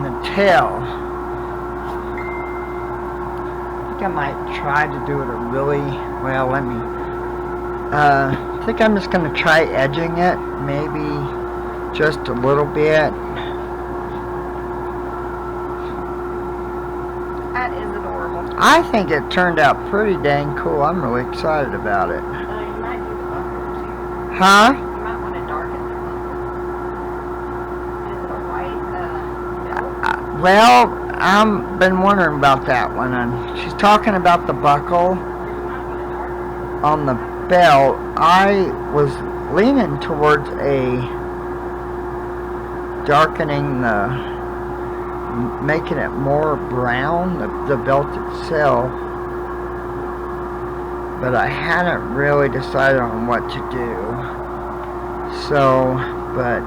the tail. I think I might try to do it a really well. Let me. I think I'm just going to try edging it, maybe just a little bit. That is adorable. I think it turned out pretty dang cool. I'm really excited about it. You might do the buckle too. Huh? You might want to darken the buckle. Is it a white belt? Well, I've been wondering about that one. And she's talking about the buckle on the belt. I was leaning towards darkening making it more brown, the belt itself. but I hadn't really decided on what to do. So, but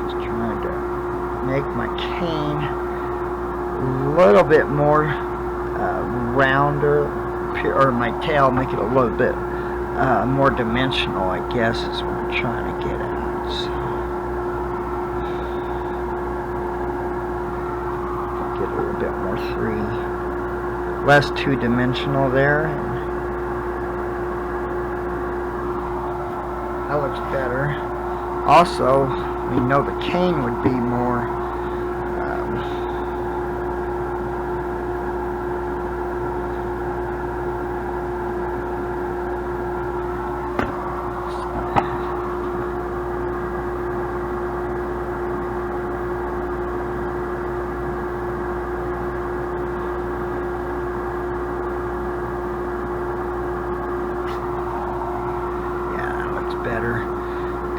just trying to make my cane a little bit more rounder, or my tail make it a little bit more dimensional, I guess is what I'm trying to get at. So, get a little bit more less two-dimensional there. And that looks better. Also, we know the cane would be more better.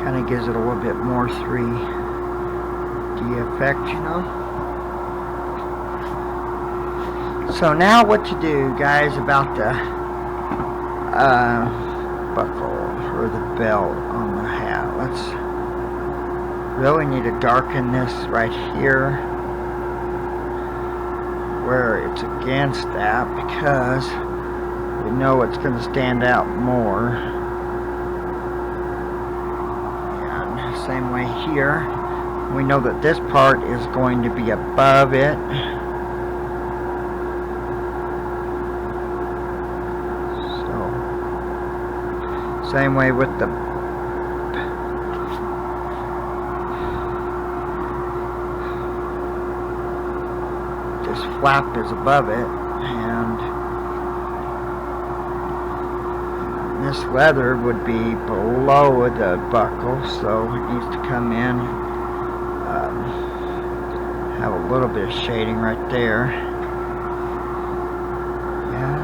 Kind of gives it a little bit more 3D effect, you know. So now what to do, guys, about the buckle or the belt on the hat. Let's really need to darken this right here where it's against that, because we know it's going to stand out more. Same way here. We know that this part is going to be above it. So, same way with the this flap is above it, and this leather would be below the buckle, so it needs to come in, have a little bit of shading right there. Yeah.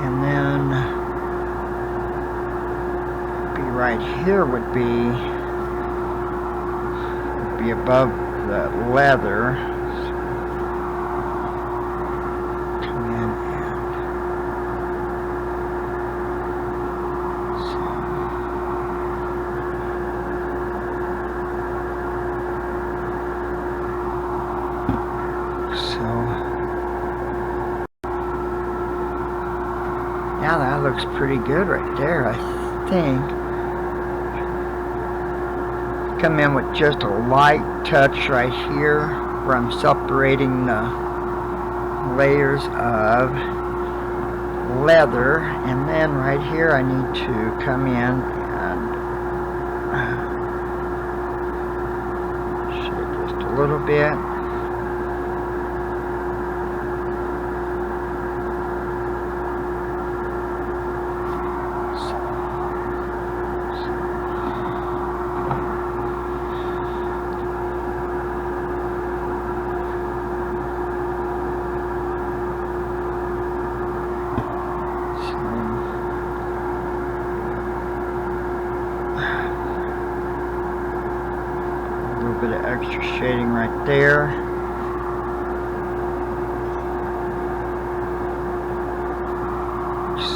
And then be right here would be above the leather. Come in and so now that looks pretty good right there, I think. Come in with just a light touch right here where I'm separating the layers of leather, and then right here I need to come in and shade just a little bit. Bit of extra shading right there.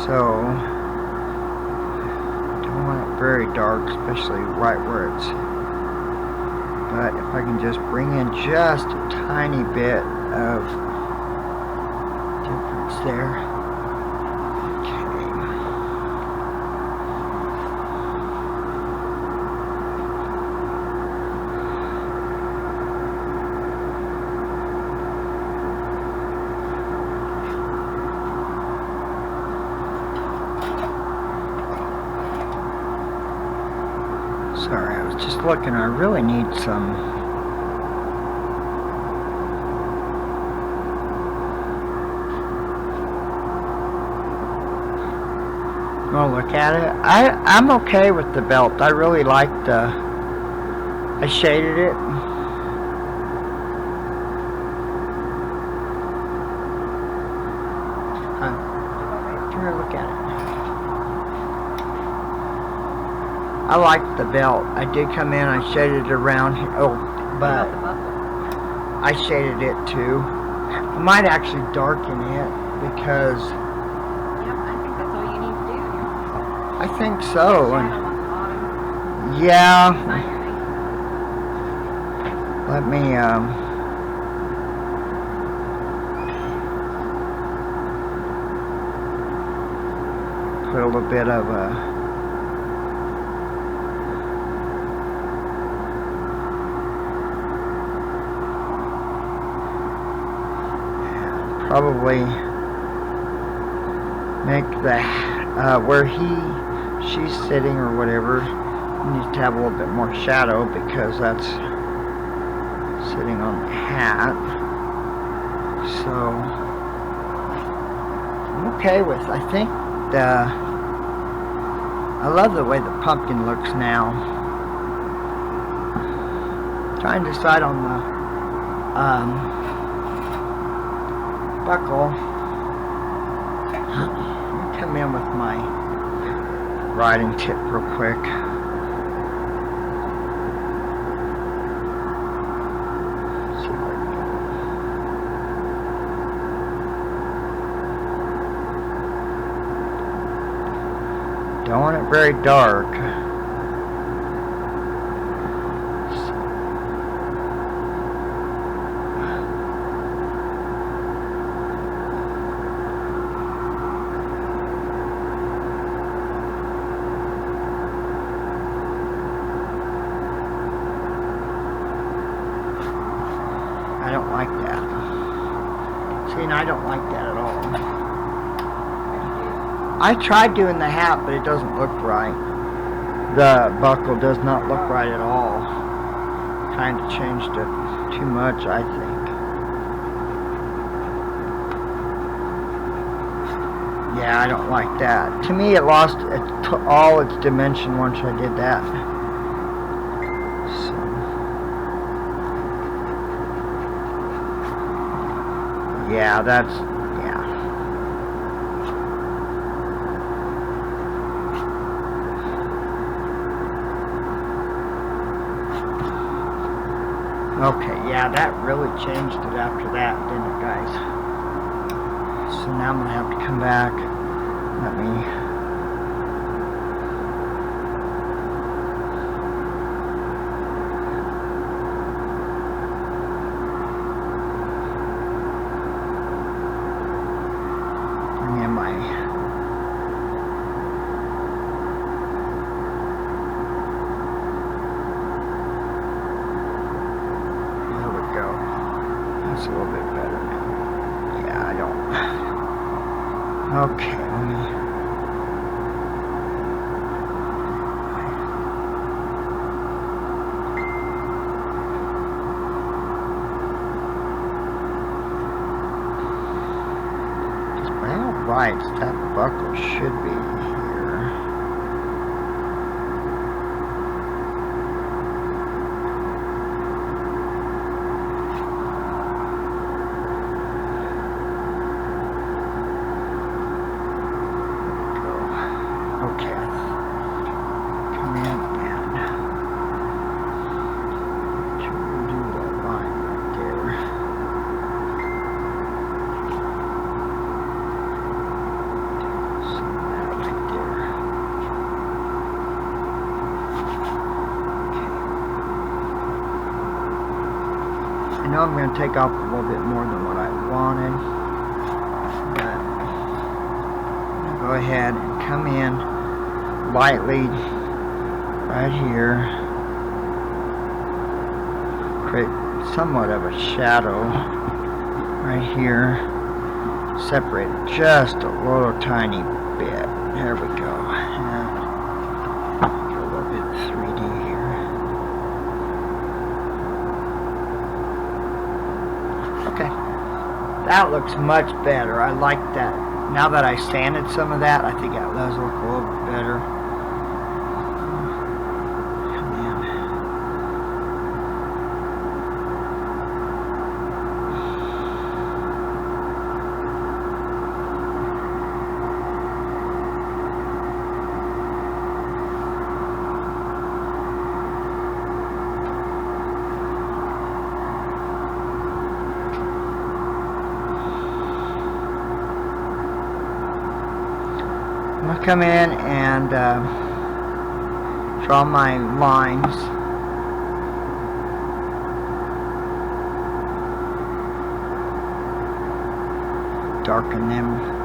So don't want it very dark, especially right where it's, but if I can just bring in just a tiny bit of difference there. Sorry, I was just looking. I really need some oh, look at it. I'm okay with the belt. I really like I shaded it. Come here, look at it. I like the belt. I did come in, I shaded it around here. Oh, but The buckle. I shaded it too. I might actually darken it because Yep, I think that's all you need to do. I think so. Shadow And on the bottom. yeah, Sign your name. let me put a little bit of probably make the where she's sitting or whatever needs to have a little bit more shadow because that's sitting on the hat. So I'm okay with. I think I love the way the pumpkin looks now. Trying to decide on the buckle. Let me come in with my riding tip real quick. See if I can get it. Don't want it very dark. I don't like that. See, and I don't like that at all. I tried doing the hat, but it doesn't look right. The buckle does not look right at all. Kind of changed it too much, I think. Yeah, I don't like that. To me, it lost all its dimension once I did that. So. Yeah, that's, yeah. Okay, yeah, that really changed it after that, didn't it, guys? So now I'm going to have to come back. Let me... That's a little bit better now. Yeah, I don't. Okay, let me. Well, right, that buckle should be here. I know I'm going to take off a little bit more than what I wanted, but I'm going to go ahead and come in lightly right here, create somewhat of a shadow right here, separate it just a little tiny bit. There we go. And a little bit of 3D here. Okay, that looks much better. I like that. Now that I sanded some of that, I think that does look a little bit better. Come in. I'm going to come in and draw my lines. Darken them.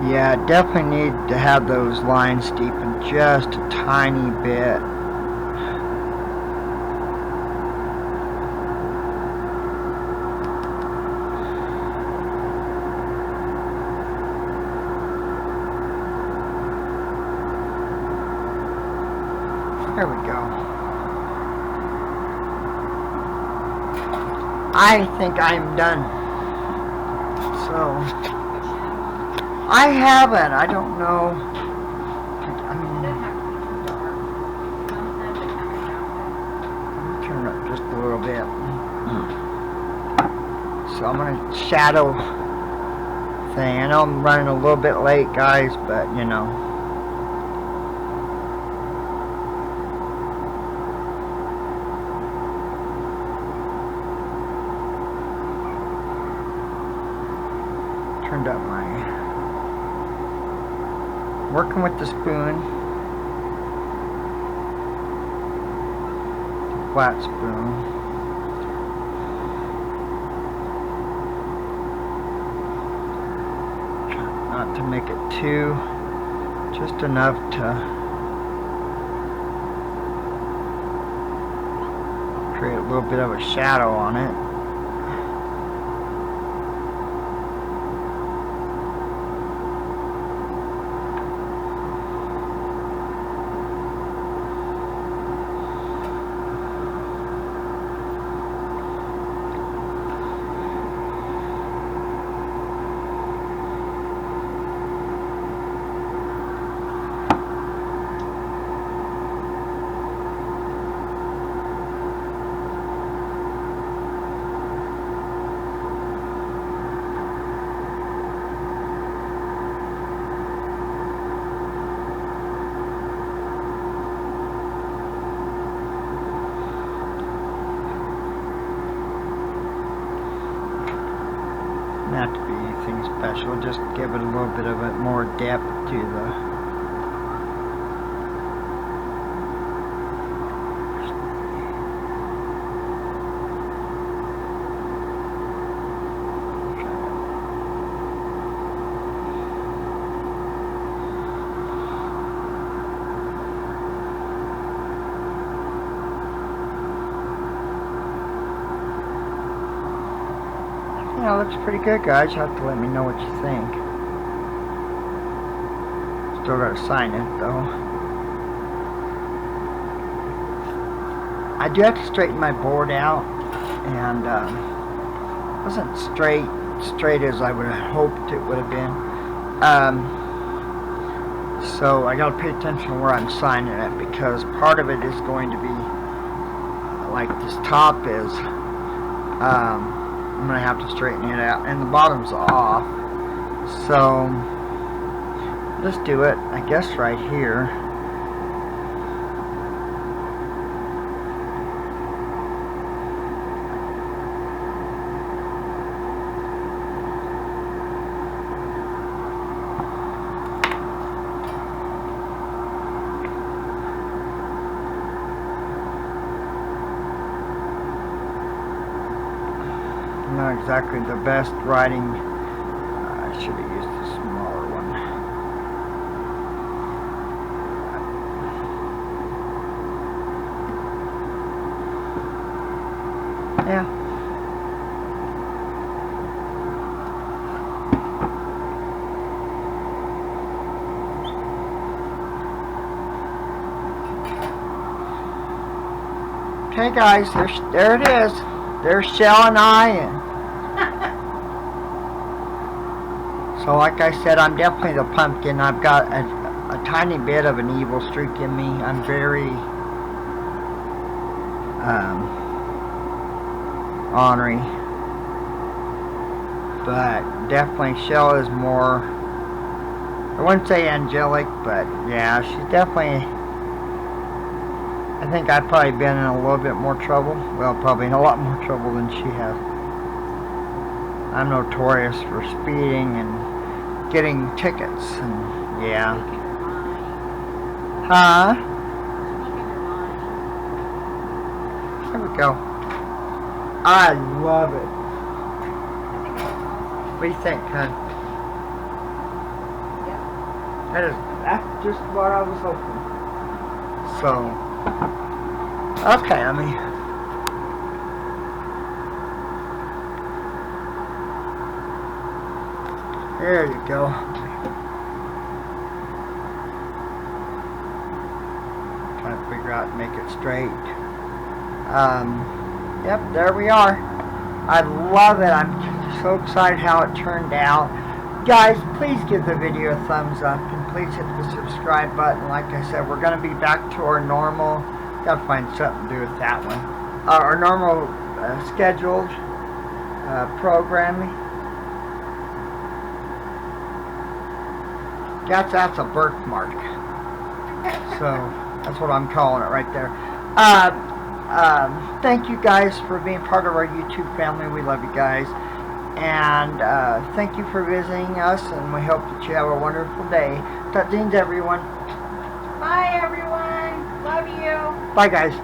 Yeah, definitely need to have those lines deepened just a tiny bit. There we go. I think I'm done. So I haven't. I don't know. I mean, turn it up just a little bit. So I'm gonna shadow thing. I know I'm running a little bit late, guys, but you know. Turned up my. Working with the spoon, flat spoon. Try not to make it too, just enough to create a little bit of a shadow on it. Not to be anything special, just give it a little bit of more depth to the Yeah, looks pretty good, guys. You have to let me know what you think. Still gotta sign it, though. I do have to straighten my board out, and wasn't straight as I would have hoped it would have been. So I gotta pay attention to where I'm signing it, because part of it is going to be like this top is. I'm going to have to straighten it out, and the bottom's off, so let's do it, I guess, right here. Not exactly the best writing. I should have used the smaller one. Yeah. Okay, guys, there it is. There's Shell and I. And so, like I said, I'm definitely the pumpkin. I've got a tiny bit of an evil streak in me. I'm very ornery. But definitely Shell is more, I wouldn't say angelic, but yeah, she's definitely, I think I've probably been in a little bit more trouble. Well, probably in a lot more trouble than she has. I'm notorious for speeding and getting tickets, and yeah. Huh? There we go. I love it. What do you think, hon? Yep. That's just what I was hoping. So, okay, I mean, there you go. Trying to figure out and make it straight. Yep, there we are. I love it. I'm so excited how it turned out. Guys, please give the video a thumbs up and please hit the subscribe button. Like I said, we're going to be back to our normal, got to find something to do with that one, our normal scheduled programming. That's a birthmark. So that's what I'm calling it right there. Thank you guys for being part of our YouTube family. We love you guys. And thank you for visiting us, and we hope that you have a wonderful day. Tutzines, everyone. Bye, everyone. Love you. Bye, guys.